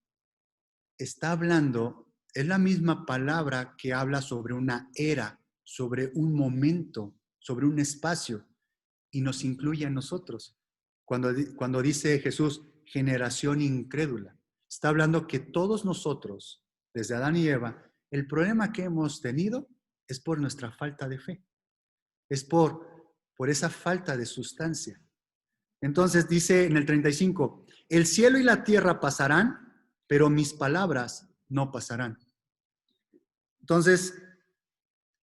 está hablando, es la misma palabra que habla sobre una era, sobre un momento, sobre un espacio. y nos incluye a nosotros. Cuando dice Jesús, generación incrédula, está hablando que todos nosotros, desde Adán y Eva, el problema que hemos tenido es por nuestra falta de fe. Es por esa falta de sustancia. Entonces dice en el 35, el cielo y la tierra pasarán, pero mis palabras no pasarán. Entonces,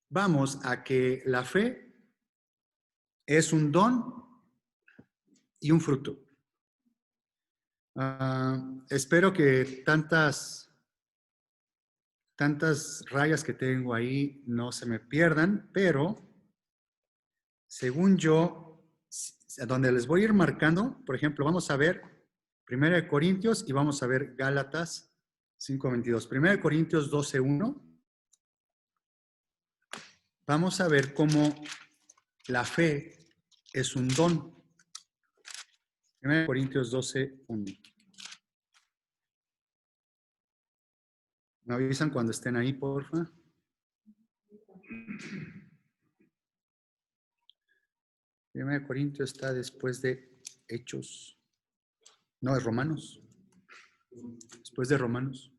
vamos a que la fe es un don y un fruto. Espero que tantas rayas que tengo ahí no se me pierdan, pero según yo, donde les voy a ir marcando, por ejemplo, vamos a ver 1 Corintios y vamos a ver Gálatas 5:22. 1 Corintios 12:1. Vamos a ver cómo la fe es un don. 1 Corintios 12:1. ¿Me avisan cuando estén ahí, porfa? Primero de Corintios está después de Hechos. No, es Romanos. Después de Romanos.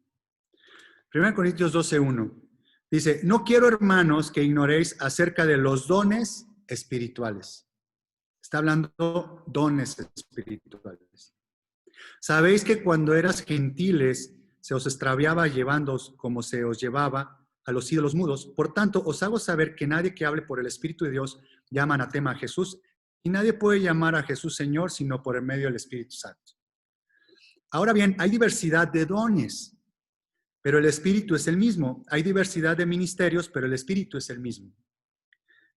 1 Corintios 12:1. Dice, no quiero, hermanos, que ignoréis acerca de los dones espirituales. Está hablando dones espirituales. Sabéis que cuando eras gentiles se os extraviaba llevándoos como se os llevaba a los ídolos mudos. Por tanto, os hago saber que nadie que hable por el Espíritu de Dios llama anatema a Jesús, y nadie puede llamar a Jesús Señor sino por el medio del Espíritu Santo. Ahora bien, hay diversidad de dones, pero el Espíritu es el mismo. Hay diversidad de ministerios, pero el Espíritu es el mismo.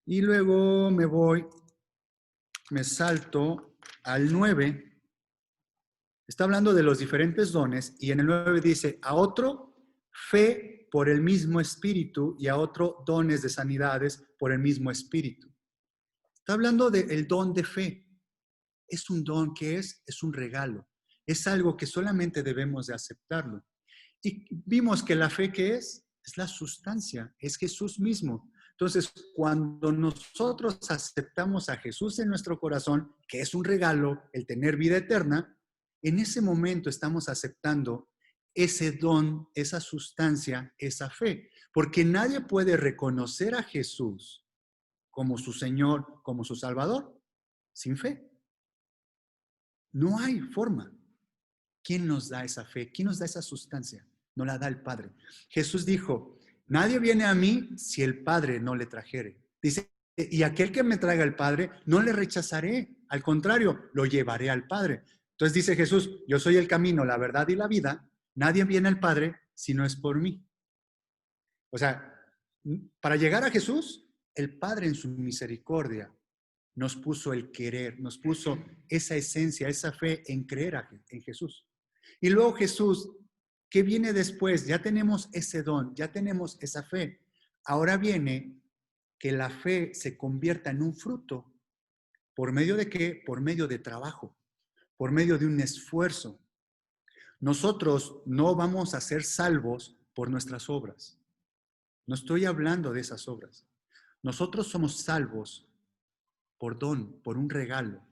Y luego me salto al 9. Está hablando de los diferentes dones y en el 9 dice, a otro fe por el mismo Espíritu y a otro dones de sanidades por el mismo Espíritu. Está hablando del don de fe. Es un don que es un regalo. Es algo que solamente debemos de aceptarlo. Y vimos que la fe que es la sustancia, es Jesús mismo. Entonces, cuando nosotros aceptamos a Jesús en nuestro corazón, que es un regalo, el tener vida eterna, en ese momento estamos aceptando ese don, esa sustancia, esa fe. Porque nadie puede reconocer a Jesús como su Señor, como su Salvador, sin fe. No hay forma. ¿Quién nos da esa fe? ¿Quién nos da esa sustancia? Nos la da el Padre. Jesús dijo, nadie viene a mí si el Padre no le trajere. Dice, y aquel que me traiga el Padre, no le rechazaré. Al contrario, lo llevaré al Padre. Entonces dice Jesús, yo soy el camino, la verdad y la vida. Nadie viene al Padre si no es por mí. O sea, para llegar a Jesús, el Padre en su misericordia nos puso el querer, nos puso esa esencia, esa fe en creer en Jesús. Y luego Jesús, ¿qué viene después? Ya tenemos ese don, ya tenemos esa fe. Ahora viene que la fe se convierta en un fruto. ¿Por medio de qué? Por medio de trabajo, por medio de un esfuerzo. Nosotros no vamos a ser salvos por nuestras obras. No estoy hablando de esas obras. Nosotros somos salvos por don, por un regalo.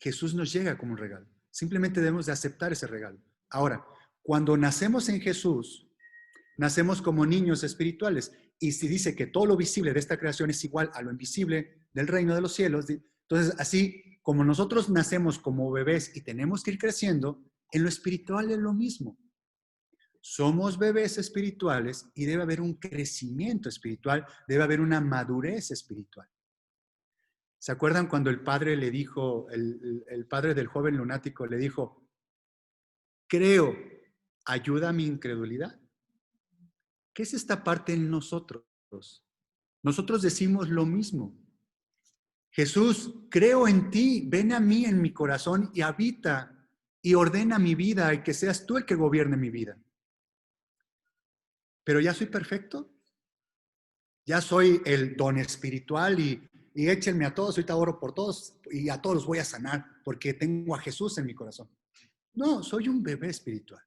Jesús nos llega como un regalo. Simplemente debemos de aceptar ese regalo. Ahora, cuando nacemos en Jesús, nacemos como niños espirituales. Y si dice que todo lo visible de esta creación es igual a lo invisible del reino de los cielos, entonces así como nosotros nacemos como bebés y tenemos que ir creciendo, en lo espiritual es lo mismo. Somos bebés espirituales y debe haber un crecimiento espiritual, debe haber una madurez espiritual. ¿Se acuerdan cuando el padre le dijo, el padre del joven lunático le dijo, creo, ayuda a mi incredulidad? ¿Qué es esta parte en nosotros? Nosotros decimos lo mismo. Jesús, creo en ti, ven a mí en mi corazón y habita y ordena mi vida y que seas tú el que gobierne mi vida. Pero ya soy perfecto, ya soy el don espiritual y échenme a todos, ahorita oro por todos y a todos los voy a sanar porque tengo a Jesús en mi corazón. No, soy un bebé espiritual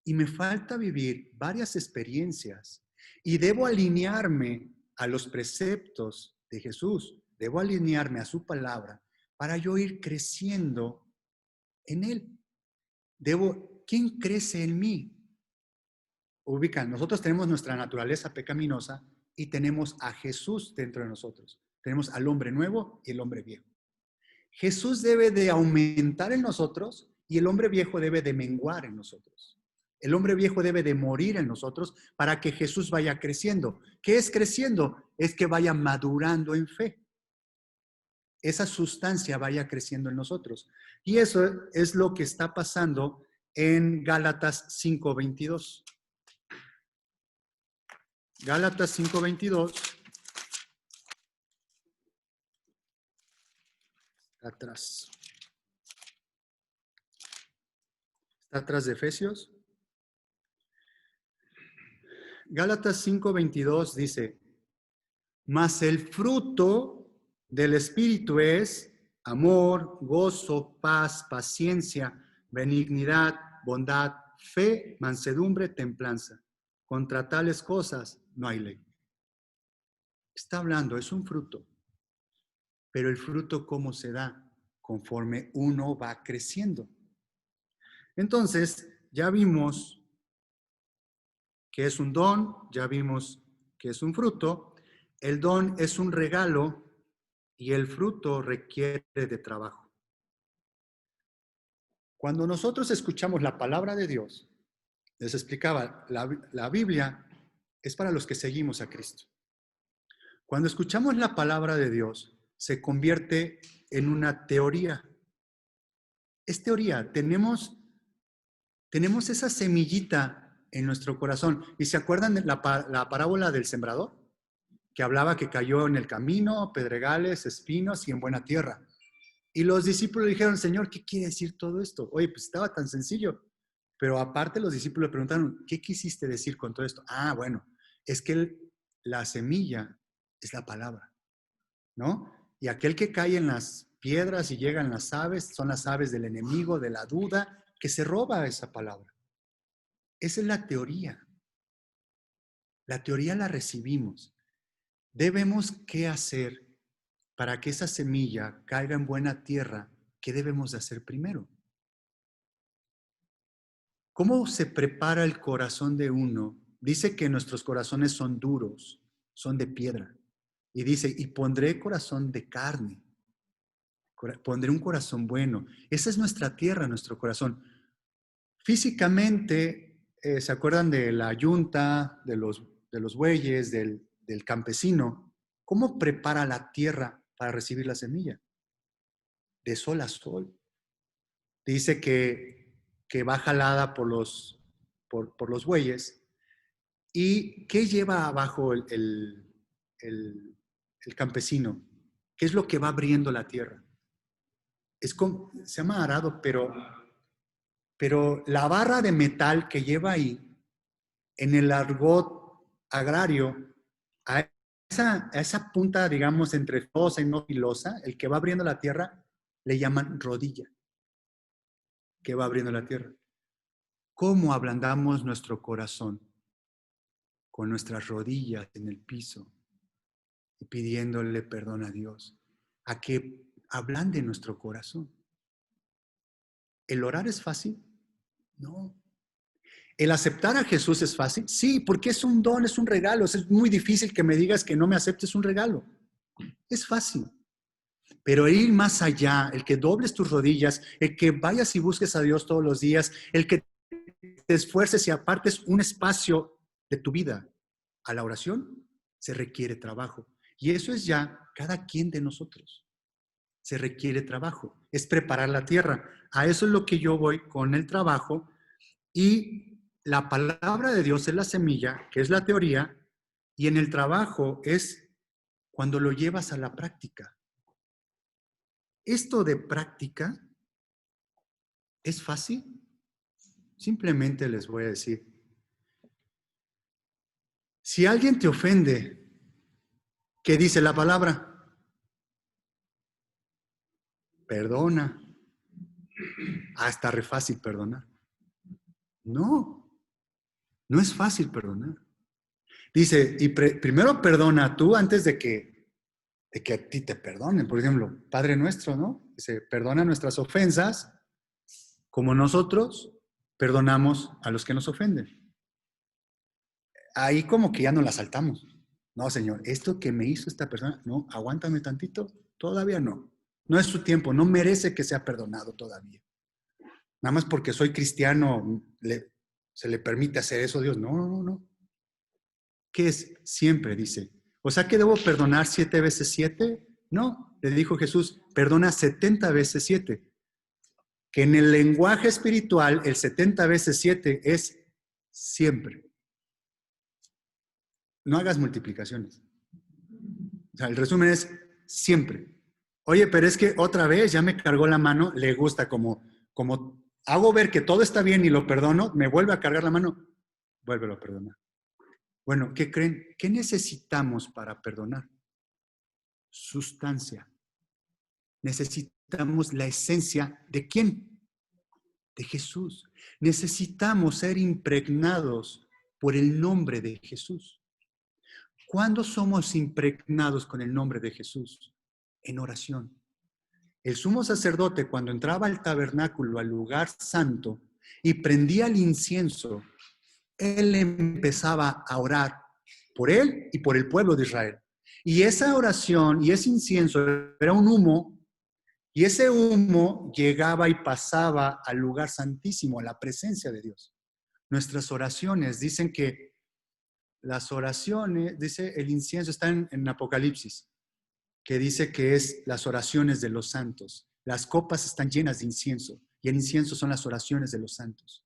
y me falta vivir varias experiencias y debo alinearme a los preceptos de Jesús debo alinearme a su palabra para yo ir creciendo en Él. ¿Quién crece en mí? Ubican, nosotros tenemos nuestra naturaleza pecaminosa y tenemos a Jesús dentro de nosotros. Tenemos al hombre nuevo y el hombre viejo. Jesús debe de aumentar en nosotros y el hombre viejo debe de menguar en nosotros. El hombre viejo debe de morir en nosotros para que Jesús vaya creciendo. ¿Qué es creciendo? Es que vaya madurando en fe. Esa sustancia vaya creciendo en nosotros. Y eso es lo que está pasando en Gálatas 5:22. Gálatas 5:22. Atrás. Está atrás de Efesios. Gálatas 5:22 dice, mas el fruto del Espíritu es amor, gozo, paz, paciencia, benignidad, bondad, fe, mansedumbre, templanza. Contra tales cosas no hay ley. Está hablando, es un fruto. Pero el fruto, ¿cómo se da? Conforme uno va creciendo. Entonces, ya vimos que es un don, ya vimos que es un fruto. El don es un regalo y el fruto requiere de trabajo. Cuando nosotros escuchamos la palabra de Dios, les explicaba, la Biblia es para los que seguimos a Cristo. Cuando escuchamos la palabra de Dios, se convierte en una teoría. Es teoría, tenemos esa semillita en nuestro corazón. ¿Y se acuerdan de la parábola del sembrador? Que hablaba que cayó en el camino, pedregales, espinos y en buena tierra. Y los discípulos dijeron, Señor, ¿qué quiere decir todo esto? Oye, pues estaba tan sencillo. Pero aparte los discípulos le preguntaron, ¿qué quisiste decir con todo esto? Ah, bueno, es que la semilla es la palabra, ¿no? Y aquel que cae en las piedras y llegan las aves, son las aves del enemigo, de la duda, que se roba esa palabra. Esa es la teoría. La teoría la recibimos. Debemos qué hacer para que esa semilla caiga en buena tierra. ¿Qué debemos de hacer primero? ¿Cómo se prepara el corazón de uno? Dice que nuestros corazones son duros, son de piedra. Y dice, y pondré corazón de carne. Pondré un corazón bueno. Esa es nuestra tierra, nuestro corazón. Físicamente, ¿se acuerdan de la yunta, de los bueyes, del campesino? ¿Cómo prepara la tierra para recibir la semilla? De sol a sol. Dice que va jalada por los bueyes. ¿Y qué lleva abajo el campesino? ¿Qué es lo que va abriendo la tierra? Se llama arado, pero la barra de metal que lleva ahí, en el argot agrario, a esa punta, digamos, entre filosa y no filosa, el que va abriendo la tierra, le llaman rodilla, que va abriendo la tierra. ¿Cómo ablandamos nuestro corazón? Con nuestras rodillas en el piso y pidiéndole perdón a Dios, a que ablande nuestro corazón. ¿El orar es fácil? No. ¿El aceptar a Jesús es fácil? Sí, porque es un don, es un regalo. Es muy difícil que me digas que no me aceptes un regalo. Es fácil. Pero ir más allá, el que dobles tus rodillas, el que vayas y busques a Dios todos los días, el que te esfuerces y apartes un espacio de tu vida a la oración, se requiere trabajo. Y eso es ya cada quien de nosotros. Se requiere trabajo. Es preparar la tierra. A eso es lo que yo voy con el trabajo. Y la palabra de Dios es la semilla, que es la teoría, y en el trabajo es cuando lo llevas a la práctica. Esto de práctica es fácil. Simplemente les voy a decir, si alguien te ofende, ¿qué dice la palabra? Perdona. Está re fácil perdonar. No es fácil perdonar. Dice, y primero perdona tú antes de que de que a ti te perdonen. Por ejemplo, Padre nuestro, ¿no? Dice, perdona nuestras ofensas como nosotros perdonamos a los que nos ofenden. Ahí como que ya no la saltamos. No, Señor, esto que me hizo esta persona, no, aguántame tantito, todavía no. No es su tiempo, no merece que sea perdonado todavía. Nada más porque soy cristiano, se le permite hacer eso a Dios. No, no, no, no. ¿Qué es? Siempre, dice. O sea, ¿que debo perdonar 7 veces 7? No, le dijo Jesús, perdona 70 veces 7. Que en el lenguaje espiritual, el 70 veces 7 es siempre. No hagas multiplicaciones. O sea, el resumen es siempre. Oye, pero es que otra vez ya me cargó la mano, le gusta como hago ver que todo está bien y lo perdono, me vuelve a cargar la mano, vuélvelo a perdonar. Bueno, ¿qué creen? ¿Qué necesitamos para perdonar? Sustancia. Necesitamos la esencia de ¿quién? De Jesús. Necesitamos ser impregnados por el nombre de Jesús. ¿Cuándo somos impregnados con el nombre de Jesús? En oración. El sumo sacerdote, cuando entraba al tabernáculo, al lugar santo, y prendía el incienso, él empezaba a orar por él y por el pueblo de Israel. Y esa oración y ese incienso era un humo, y ese humo llegaba y pasaba al lugar santísimo, a la presencia de Dios. Nuestras oraciones dicen que las oraciones, dice el incienso, está en Apocalipsis, que dice que es las oraciones de los santos. Las copas están llenas de incienso y el incienso son las oraciones de los santos.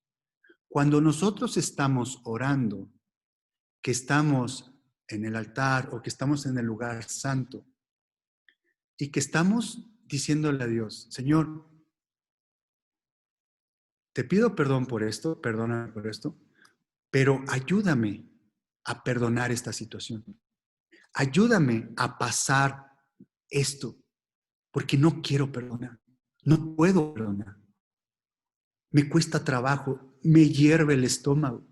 Cuando nosotros estamos orando, que estamos en el altar o que estamos en el lugar santo y que estamos diciéndole a Dios, Señor, te pido perdón por esto, perdóname por esto, pero ayúdame a perdonar esta situación. Ayúdame a pasar esto, porque no quiero perdonar, no puedo perdonar. Me cuesta trabajo, me hierve el estómago,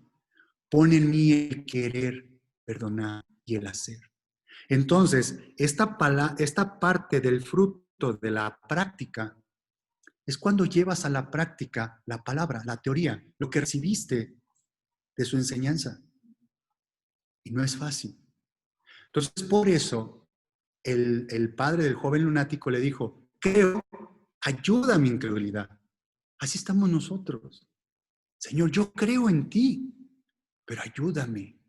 pone en mí el querer perdonar y el hacer. Entonces, esta parte del fruto de la práctica es cuando llevas a la práctica la palabra, la teoría, lo que recibiste de su enseñanza. Y no es fácil. Entonces, por eso, el padre del joven lunático le dijo, creo, ayuda a mi incredulidad. Así estamos nosotros. Señor, yo creo en ti, pero ayúdame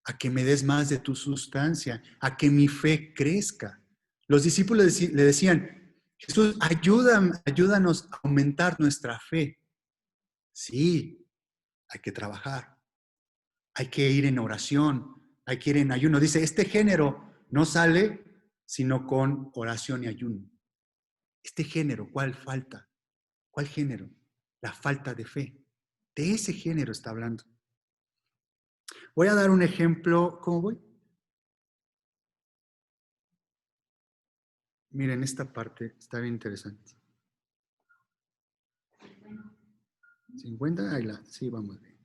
a que me des más de tu sustancia, a que mi fe crezca. Los discípulos le decían, Jesús, ayúdanos a aumentar nuestra fe. Sí, hay que trabajar, hay que ir en oración, hay que ir en ayuno. Dice, este género no sale sino con oración y ayuno. Este género, ¿cuál falta? ¿Cuál género? La falta de fe. De ese género está hablando. Voy a dar un ejemplo. ¿Cómo voy? Miren, esta parte está bien interesante. 50, ahí sí, vamos bien.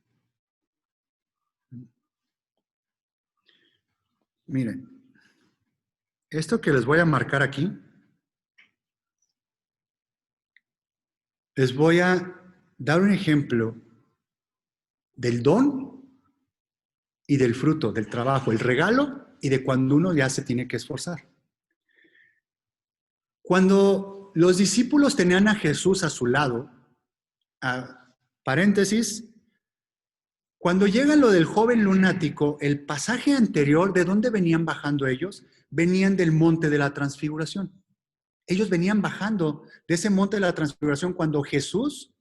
Miren, esto que les voy a marcar aquí, les voy a dar un ejemplo del don y del fruto, del trabajo, el regalo y de cuando uno ya se tiene que esforzar. Cuando los discípulos tenían a Jesús a su lado, paréntesis, cuando llega lo del joven lunático, el pasaje anterior, ¿de dónde venían bajando ellos? Venían del monte de la transfiguración. Ellos venían bajando de ese monte de la transfiguración cuando Jesús,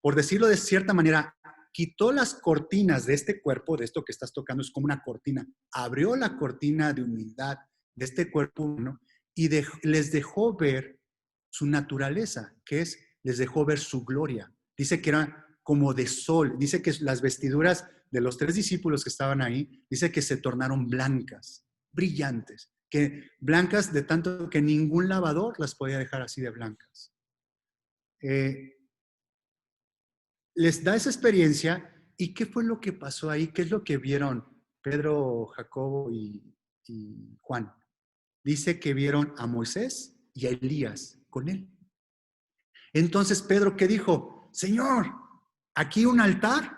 por decirlo de cierta manera, quitó las cortinas de este cuerpo, de esto que estás tocando, es como una cortina, abrió la cortina de humildad de este cuerpo humano y les dejó ver su naturaleza, que es, les dejó ver su gloria. Dice que era como de sol, dice que las vestiduras de los 3 discípulos que estaban ahí, dice que se tornaron blancas, brillantes, que blancas de tanto que ningún lavador las podía dejar así de blancas. Les da esa experiencia y ¿qué fue lo que pasó ahí? ¿Qué es lo que vieron Pedro, Jacobo y Juan? dice que vieron a Moisés y a Elías con él. Entonces Pedro, ¿qué dijo? Señor, aquí un altar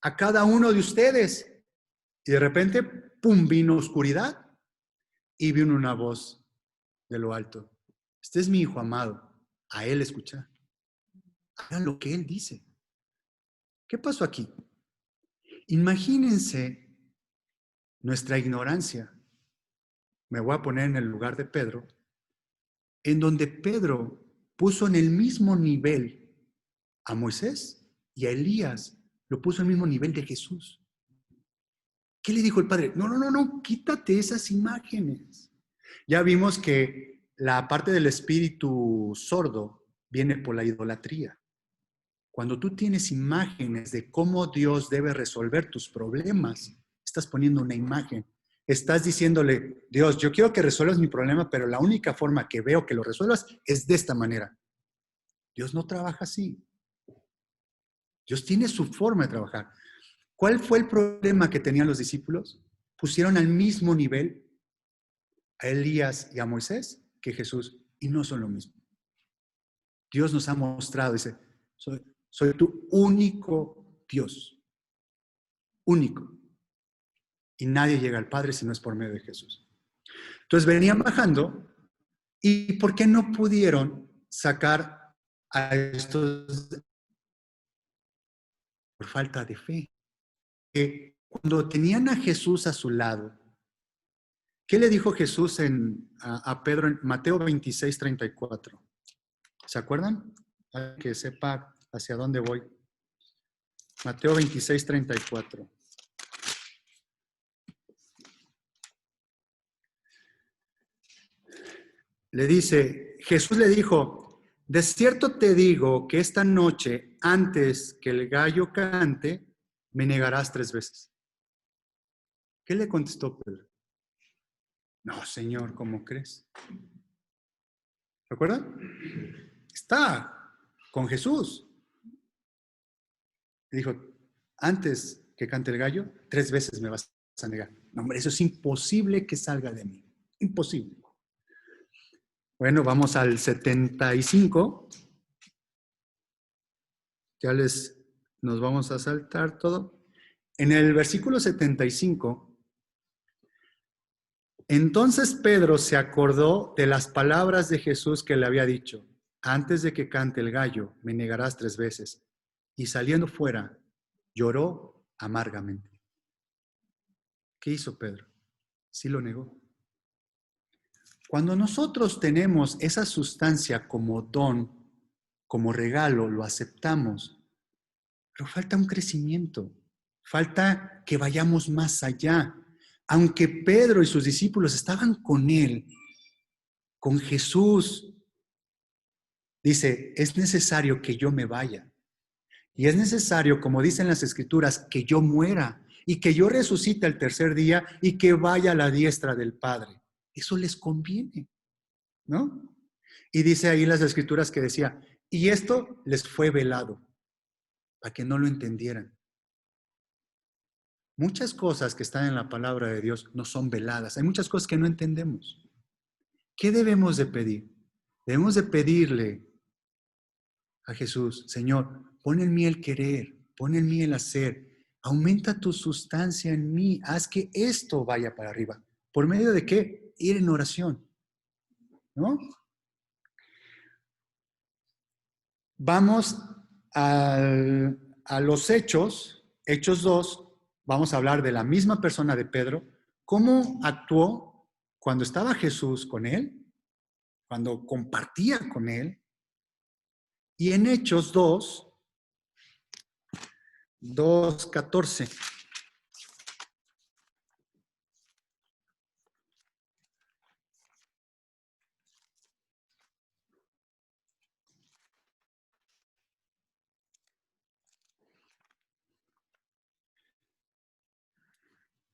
a cada uno de ustedes. Y de repente, pum, vino oscuridad y vino una voz de lo alto. Este es mi hijo amado, a él escuchar. Hagan lo que él dice. ¿Qué pasó aquí? Imagínense nuestra ignorancia. Me voy a poner en el lugar de Pedro, en donde Pedro puso en el mismo nivel a Moisés y a Elías, lo puso en el mismo nivel de Jesús. ¿Qué le dijo el Padre? No, no, no, no, quítate esas imágenes. Ya vimos que la parte del espíritu sordo viene por la idolatría. Cuando tú tienes imágenes de cómo Dios debe resolver tus problemas, estás poniendo una imagen. Estás diciéndole, Dios, yo quiero que resuelvas mi problema, pero la única forma que veo que lo resuelvas es de esta manera. Dios no trabaja así. Dios tiene su forma de trabajar. ¿Cuál fue el problema que tenían los discípulos? Pusieron al mismo nivel a Elías y a Moisés que Jesús, y no son lo mismo. Dios nos ha mostrado, dice, soy tu único Dios, único. Y nadie llega al Padre si no es por medio de Jesús. Entonces venían bajando, ¿y por qué no pudieron sacar a estos por falta de fe? Que cuando tenían a Jesús a su lado, ¿qué le dijo Jesús a Pedro en Mateo 26, 34? ¿Se acuerdan? Para que sepa hacia dónde voy. Mateo 26, 34. Le dice, Jesús le dijo, de cierto te digo que esta noche, antes que el gallo cante, me negarás 3 veces. ¿Qué le contestó Pedro? No, Señor, ¿cómo crees? ¿Recuerdan? Está con Jesús. Le dijo, antes que cante el gallo, 3 veces me vas a negar. No, hombre, eso es imposible que salga de mí. Imposible. Bueno, vamos al 75. Ya nos vamos a saltar todo. En el versículo 75, entonces Pedro se acordó de las palabras de Jesús que le había dicho, antes de que cante el gallo, me negarás 3 veces. Y saliendo fuera, lloró amargamente. ¿Qué hizo Pedro? Sí lo negó. Cuando nosotros tenemos esa sustancia como don, como regalo, lo aceptamos, pero falta un crecimiento, falta que vayamos más allá. Aunque Pedro y sus discípulos estaban con él, con Jesús, dice, es necesario que yo me vaya. Y es necesario, como dicen las Escrituras, que yo muera y que yo resucite al tercer día y que vaya a la diestra del Padre. Eso les conviene, ¿no? Y dice ahí las Escrituras que decía, y esto les fue velado, para que no lo entendieran. Muchas cosas que están en la palabra de Dios no son veladas. Hay muchas cosas que no entendemos. ¿Qué debemos de pedir? Debemos de pedirle a Jesús, Señor, pon en mí el querer, pon en mí el hacer, aumenta tu sustancia en mí, haz que esto vaya para arriba. ¿Por medio de qué? Ir en oración, ¿no? Vamos a los Hechos, Hechos 2, vamos a hablar de la misma persona de Pedro, cómo actuó cuando estaba Jesús con él, cuando compartía con él, y en Hechos 2:14.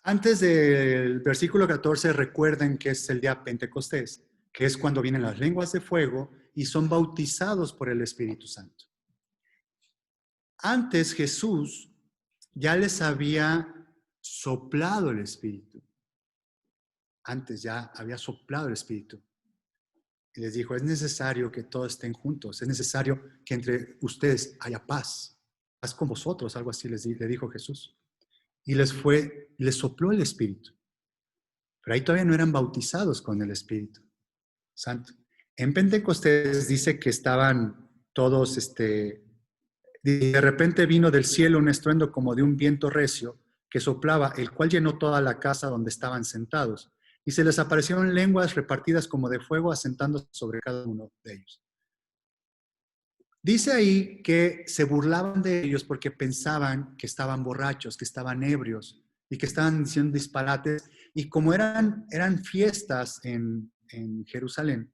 Antes del versículo 14, recuerden que es el día Pentecostés, que es cuando vienen las lenguas de fuego y son bautizados por el Espíritu Santo. Antes Jesús ya les había soplado el Espíritu. antes ya había soplado el Espíritu. Y les dijo, es necesario que todos estén juntos, es necesario que entre ustedes haya paz, paz con vosotros, algo así le dijo Jesús. Y les sopló el Espíritu. Pero ahí todavía no eran bautizados con el Espíritu Santo. En Pentecostés dice que estaban todos, de repente vino del cielo un estruendo como de un viento recio que soplaba, el cual llenó toda la casa donde estaban sentados. Y se les aparecieron lenguas repartidas como de fuego, asentándose sobre cada uno de ellos. Dice ahí que se burlaban de ellos porque pensaban que estaban borrachos, que estaban ebrios y que estaban diciendo disparates. Y como eran fiestas en Jerusalén,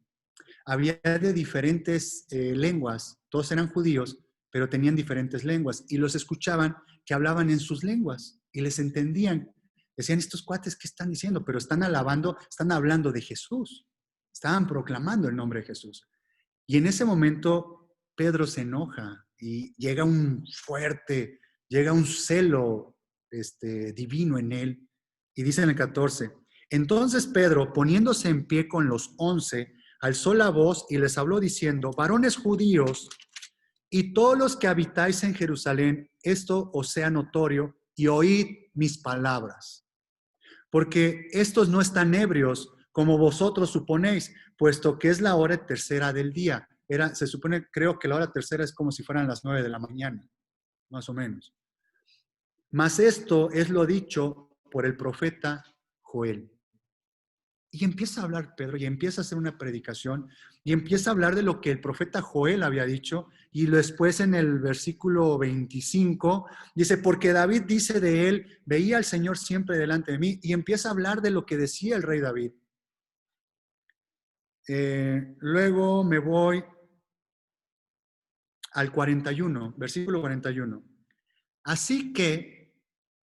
había de diferentes lenguas. Todos eran judíos, pero tenían diferentes lenguas. Y los escuchaban que hablaban en sus lenguas y les entendían. Decían, estos cuates, ¿qué están diciendo? Pero están alabando, están hablando de Jesús. Estaban proclamando el nombre de Jesús. Y en ese momento Pedro se enoja y llega un celo divino en él. Y dice en el 14, entonces Pedro, poniéndose en pie con los 11, alzó la voz y les habló diciendo, varones judíos y todos los que habitáis en Jerusalén, esto os sea notorio y oíd mis palabras. Porque estos no están ebrios como vosotros suponéis, puesto que es la hora tercera del día. Se supone, creo que la hora tercera es como si fueran las 9 de la mañana, más o menos. Mas esto es lo dicho por el profeta Joel. Y empieza a hablar Pedro y empieza a hacer una predicación y empieza a hablar de lo que el profeta Joel había dicho. Y después en el versículo 25 dice, porque David dice de él, veía al Señor siempre delante de mí, y empieza a hablar de lo que decía el rey David. Luego me voy al 41, versículo 41. Así que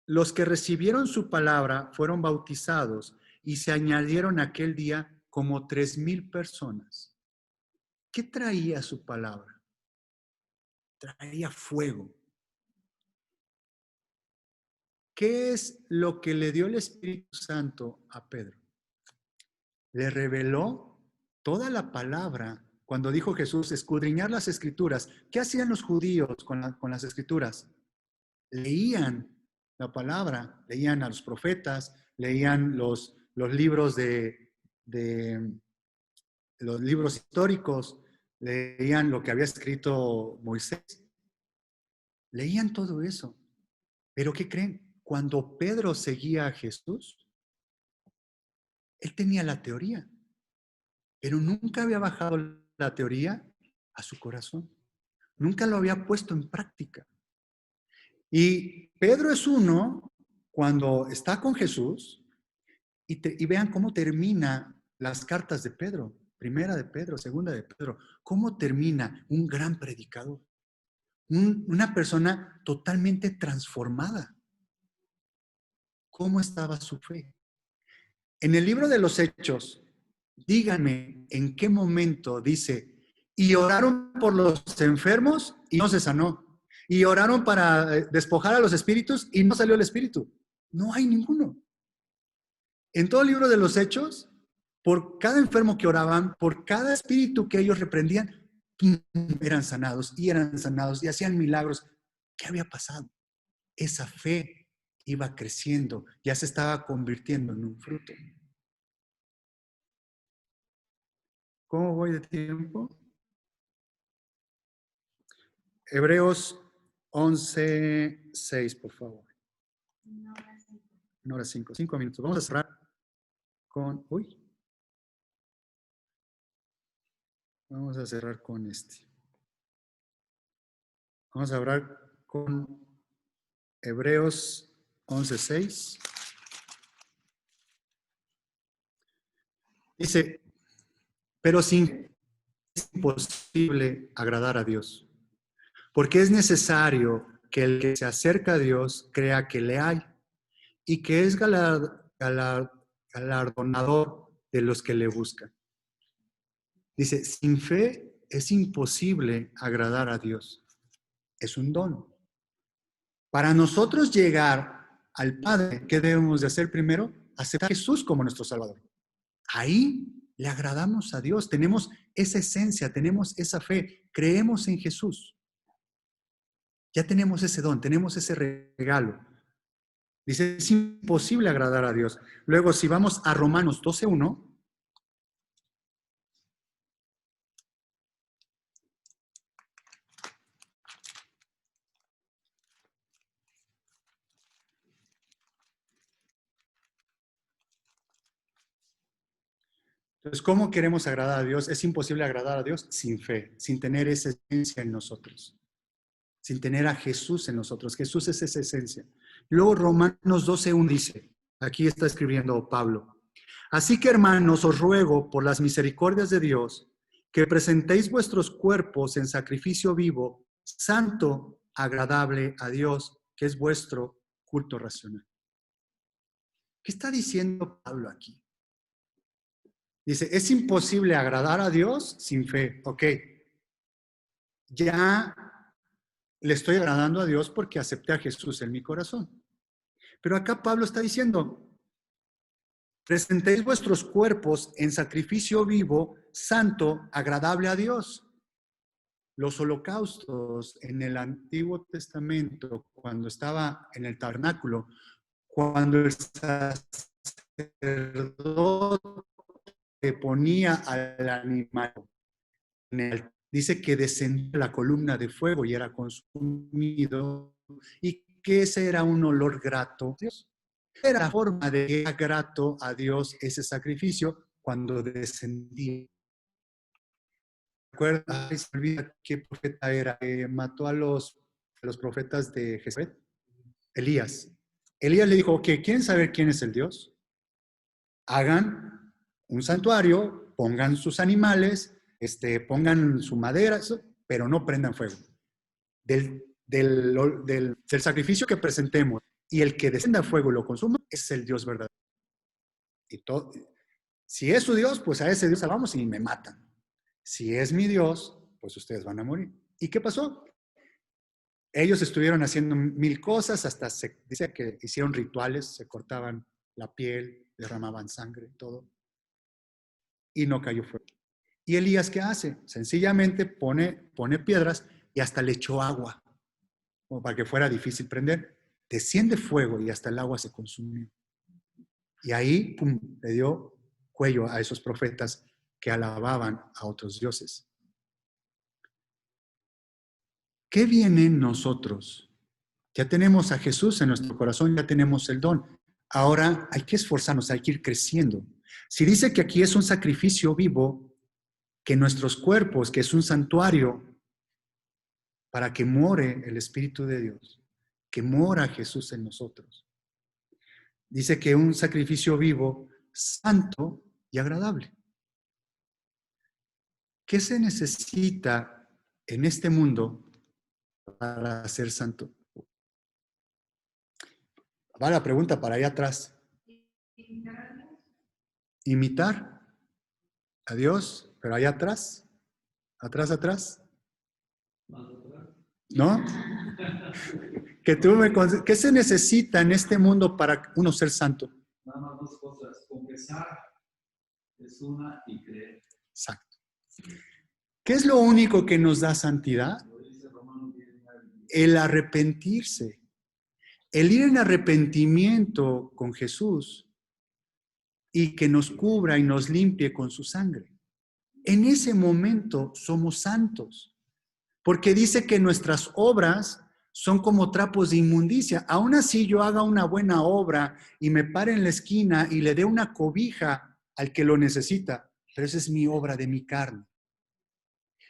los que recibieron su palabra fueron bautizados y se añadieron aquel día como 3,000 personas. ¿Qué traía su palabra? Traía fuego. ¿Qué es lo que le dio el Espíritu Santo a Pedro? Le reveló toda la palabra. Cuando dijo Jesús, escudriñar las escrituras. ¿Qué hacían los judíos con las escrituras? Leían la palabra, leían a los profetas, leían los libros los libros históricos, leían lo que había escrito Moisés. Leían todo eso. Pero ¿qué creen? Cuando Pedro seguía a Jesús, él tenía la teoría, pero nunca había bajado la teoría a su corazón. Nunca lo había puesto en práctica. Y Pedro es uno, cuando está con Jesús, y vean cómo termina las cartas de Pedro, primera de Pedro, segunda de Pedro, cómo termina un gran predicador, una persona totalmente transformada. ¿Cómo estaba su fe? En el libro de los Hechos, díganme en qué momento dice, y oraron por los enfermos y no se sanó. Y oraron para despojar a los espíritus y no salió el espíritu. No hay ninguno. En todo el libro de los Hechos, por cada enfermo que oraban, por cada espíritu que ellos reprendían, eran sanados y hacían milagros. ¿Qué había pasado? Esa fe iba creciendo, ya se estaba convirtiendo en un fruto. ¿Cómo voy de tiempo? Hebreos 11:6, por favor. 1:05, 5 minutos. Vamos a cerrar con... Vamos a cerrar con Vamos a hablar con Hebreos 11:6. Dice, pero es imposible agradar a Dios, porque es necesario que el que se acerca a Dios crea que le hay y que es galardonador de los que le buscan. Dice, sin fe es imposible agradar a Dios. Es un don. Para nosotros llegar al Padre, ¿qué debemos de hacer primero? Aceptar a Jesús como nuestro Salvador. Ahí le agradamos a Dios, tenemos esa esencia, tenemos esa fe, creemos en Jesús. Ya tenemos ese don, tenemos ese regalo. Dice, es imposible agradar a Dios. Luego, si vamos a Romanos 12:1, entonces, ¿cómo queremos agradar a Dios? Es imposible agradar a Dios sin fe, sin tener esa esencia en nosotros, sin tener a Jesús en nosotros. Jesús es esa esencia. Luego Romanos 12:1 dice, aquí está escribiendo Pablo, así que hermanos, os ruego por las misericordias de Dios, que presentéis vuestros cuerpos en sacrificio vivo, santo, agradable a Dios, que es vuestro culto racional. ¿Qué está diciendo Pablo aquí? Dice, es imposible agradar a Dios sin fe. Ok, ya le estoy agradando a Dios porque acepté a Jesús en mi corazón. Pero acá Pablo está diciendo, presentéis vuestros cuerpos en sacrificio vivo, santo, agradable a Dios. Los holocaustos en el Antiguo Testamento, cuando estaba en el tabernáculo, cuando el sacerdote ponía al animal en el, dice que descendía la columna de fuego y era consumido, y que ese era un olor grato a Dios. Era la forma de que era grato a Dios ese sacrificio cuando descendía. ¿Recuerda? Ay, se me olvida qué profeta era, mató a los profetas de Jezreel. Elías. Elías le dijo, ok, ¿quieren saber quién es el Dios? Hagan un santuario, pongan sus animales, pongan su madera, pero no prendan fuego. Del sacrificio que presentemos y el que descienda fuego y lo consuma, es el Dios verdadero. Y todo, si es su Dios, pues a ese Dios salvamos y me matan. Si es mi Dios, pues ustedes van a morir. ¿Y qué pasó? Ellos estuvieron haciendo 1000 cosas, hasta se dice que hicieron rituales, se cortaban la piel, derramaban sangre, todo. Y no cayó fuego. ¿Y Elías qué hace? Sencillamente pone piedras y hasta le echó agua, como para que fuera difícil prender. Desciende fuego y hasta el agua se consumió. Y ahí, pum, le dio cuello a esos profetas que alababan a otros dioses. ¿Qué viene en nosotros? Ya tenemos a Jesús en nuestro corazón, ya tenemos el don. Ahora hay que esforzarnos, hay que ir creciendo. Si dice que aquí es un sacrificio vivo, que nuestros cuerpos, que es un santuario para que more el Espíritu de Dios, que mora Jesús en nosotros. Dice que un sacrificio vivo, santo y agradable. ¿Qué se necesita en este mundo para ser santo? Va la pregunta para allá atrás. Imitar a Dios, pero allá atrás, atrás. ¿No? ¿Qué se necesita en este mundo para uno ser santo? Nada más dos cosas. Confesar es una y creer. Exacto. ¿Qué es lo único que nos da santidad? El arrepentirse. El ir en arrepentimiento con Jesús y que nos cubra y nos limpie con su sangre. En ese momento somos santos, porque dice que nuestras obras son como trapos de inmundicia. Aún así yo haga una buena obra y me pare en la esquina y le dé una cobija al que lo necesita, pero esa es mi obra de mi carne.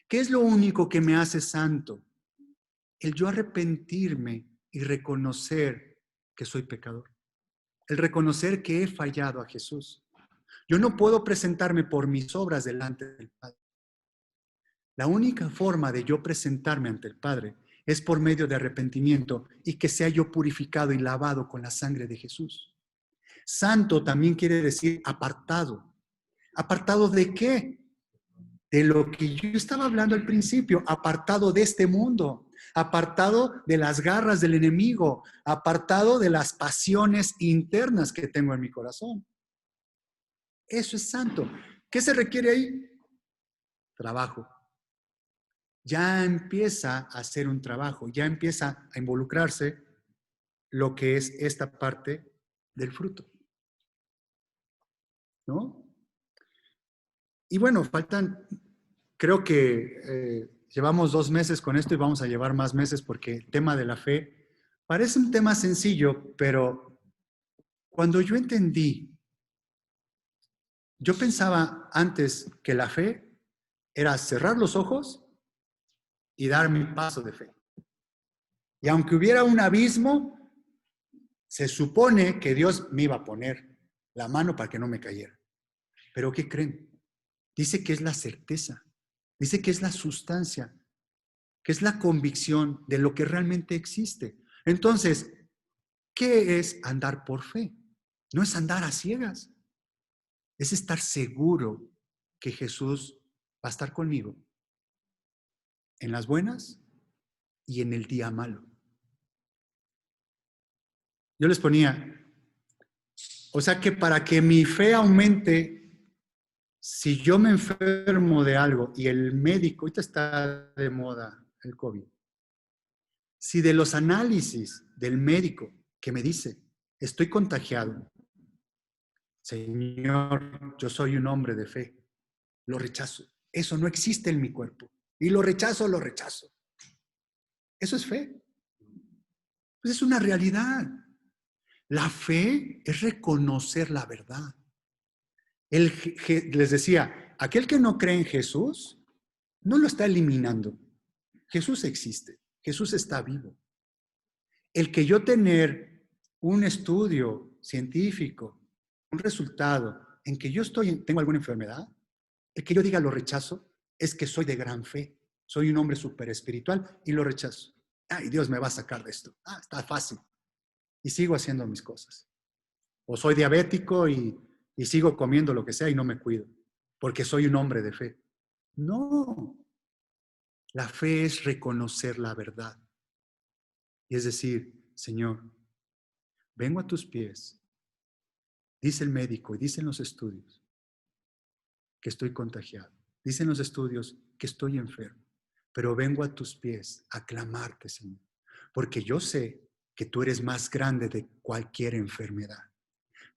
¿Qué es lo único que me hace santo? El yo arrepentirme y reconocer que soy pecador. El reconocer que he fallado a Jesús. Yo no puedo presentarme por mis obras delante del Padre. La única forma de yo presentarme ante el Padre es por medio de arrepentimiento y que sea yo purificado y lavado con la sangre de Jesús. Santo también quiere decir apartado. ¿Apartado de qué? De lo que yo estaba hablando al principio, apartado de este mundo, apartado de las garras del enemigo, apartado de las pasiones internas que tengo en mi corazón. Eso es santo. ¿Qué se requiere ahí? Trabajo. Ya empieza a hacer un trabajo, ya empieza a involucrarse lo que es esta parte del fruto, ¿no? Y bueno, creo que llevamos 2 meses con esto y vamos a llevar más meses porque el tema de la fe parece un tema sencillo, pero cuando yo entendí, yo pensaba antes que la fe era cerrar los ojos y dar mi paso de fe. Y aunque hubiera un abismo, se supone que Dios me iba a poner la mano para que no me cayera. Pero ¿qué creen? Dice que es la certeza, dice que es la sustancia, que es la convicción de lo que realmente existe. Entonces, ¿qué es andar por fe? No es andar a ciegas, es estar seguro que Jesús va a estar conmigo en las buenas y en el día malo. Yo les ponía, o sea que para que mi fe aumente, si yo me enfermo de algo y el médico, ahorita está de moda el COVID, si de los análisis del médico que me dice, estoy contagiado, Señor, yo soy un hombre de fe, lo rechazo. Eso no existe en mi cuerpo. Y lo rechazo, lo rechazo. Eso es fe. Pues es una realidad. La fe es reconocer la verdad. Les decía, aquel que no cree en Jesús, no lo está eliminando. Jesús existe. Jesús está vivo. El que yo tener un estudio científico, un resultado en que yo tengo alguna enfermedad, el que yo diga lo rechazo, es que soy de gran fe. Soy un hombre súper espiritual y lo rechazo. Ay, Dios me va a sacar de esto. Está fácil. Y sigo haciendo mis cosas. O soy diabético y sigo comiendo lo que sea y no me cuido, porque soy un hombre de fe. No. La fe es reconocer la verdad. Y es decir, Señor, vengo a tus pies. Dice el médico y dicen los estudios que estoy contagiado. Dicen los estudios que estoy enfermo. Pero vengo a tus pies a clamarte, Señor. Porque yo sé que tú eres más grande de cualquier enfermedad.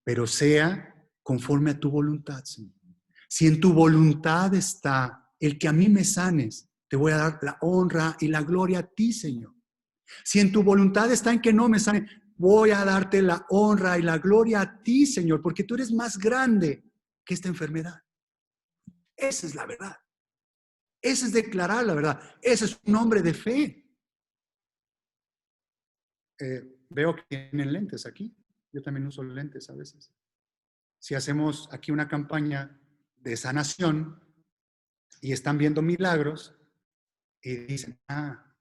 Pero sea conforme a tu voluntad, Señor. Si en tu voluntad está el que a mí me sanes, te voy a dar la honra y la gloria a ti, Señor. Si en tu voluntad está en que no me sane, voy a darte la honra y la gloria a ti, Señor, porque tú eres más grande que esta enfermedad. Esa es la verdad. Ese es declarar la verdad. Ese es un hombre de fe. Veo que tienen lentes aquí. Yo también uso lentes a veces. Si hacemos aquí una campaña de sanación y están viendo milagros y dicen, ya,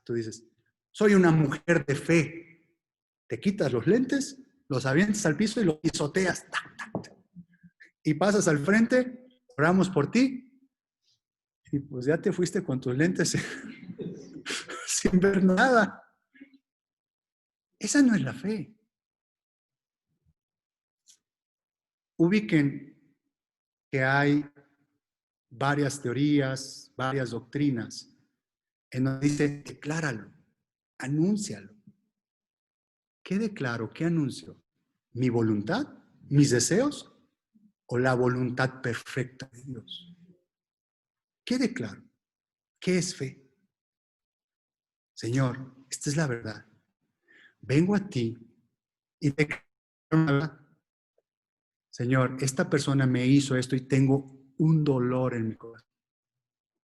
tú dices, soy una mujer de fe. Te quitas los lentes, los avientas al piso y los pisoteas. Y pasas al frente, oramos por ti y pues ya te fuiste con tus lentes sin ver nada. Esa no es la fe. Ubiquen que hay varias teorías, varias doctrinas, en donde dice, decláralo, anúncialo. ¿Qué declaro? ¿Qué anuncio? ¿Mi voluntad? ¿Mis deseos? ¿O la voluntad perfecta de Dios? ¿Qué declaro? ¿Qué es fe? Señor, esta es la verdad. Vengo a ti y declaro la verdad. Señor, esta persona me hizo esto y tengo un dolor en mi corazón.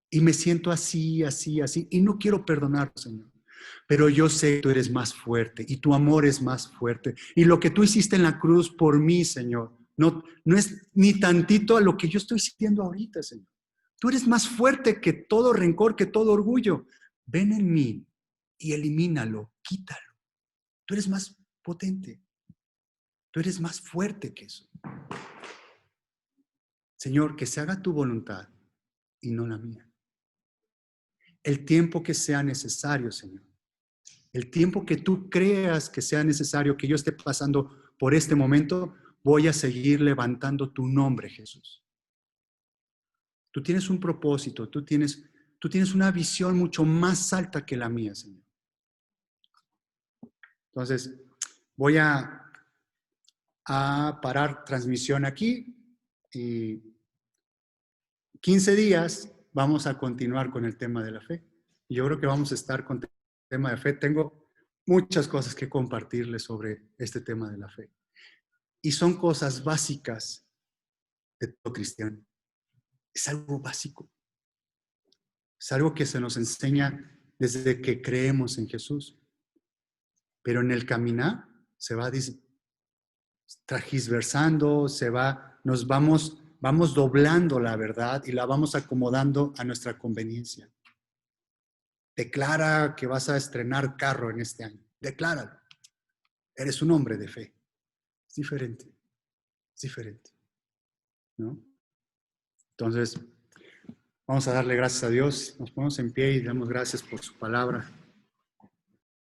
Y me siento así, así, así. Y no quiero perdonarlo, Señor. Pero yo sé que tú eres más fuerte y tu amor es más fuerte. Y lo que tú hiciste en la cruz por mí, Señor, no es ni tantito a lo que yo estoy sintiendo ahorita, Señor. Tú eres más fuerte que todo rencor, que todo orgullo. Ven en mí y elimínalo, quítalo. Tú eres más potente. Tú eres más fuerte que eso. Señor, que se haga tu voluntad y no la mía. El tiempo que sea necesario, Señor. El tiempo que tú creas que sea necesario que yo esté pasando por este momento, voy a seguir levantando tu nombre, Jesús. Tú tienes un propósito, tú tienes una visión mucho más alta que la mía, Señor. Entonces, voy a parar transmisión aquí y 15 días vamos a continuar con el tema de la fe. Y yo creo que vamos a estar con el tema de fe. Tengo muchas cosas que compartirles sobre este tema de la fe. Y son cosas básicas de todo cristiano. Es algo básico. Es algo que se nos enseña desde que creemos en Jesús. Pero en el caminar se va transversando, nos vamos doblando la verdad y la vamos acomodando a nuestra conveniencia. Declara que vas a estrenar carro en este año. Decláralo. Eres un hombre de fe. Es diferente. Es diferente. ¿No? Entonces, vamos a darle gracias a Dios. Nos ponemos en pie y damos gracias por su palabra.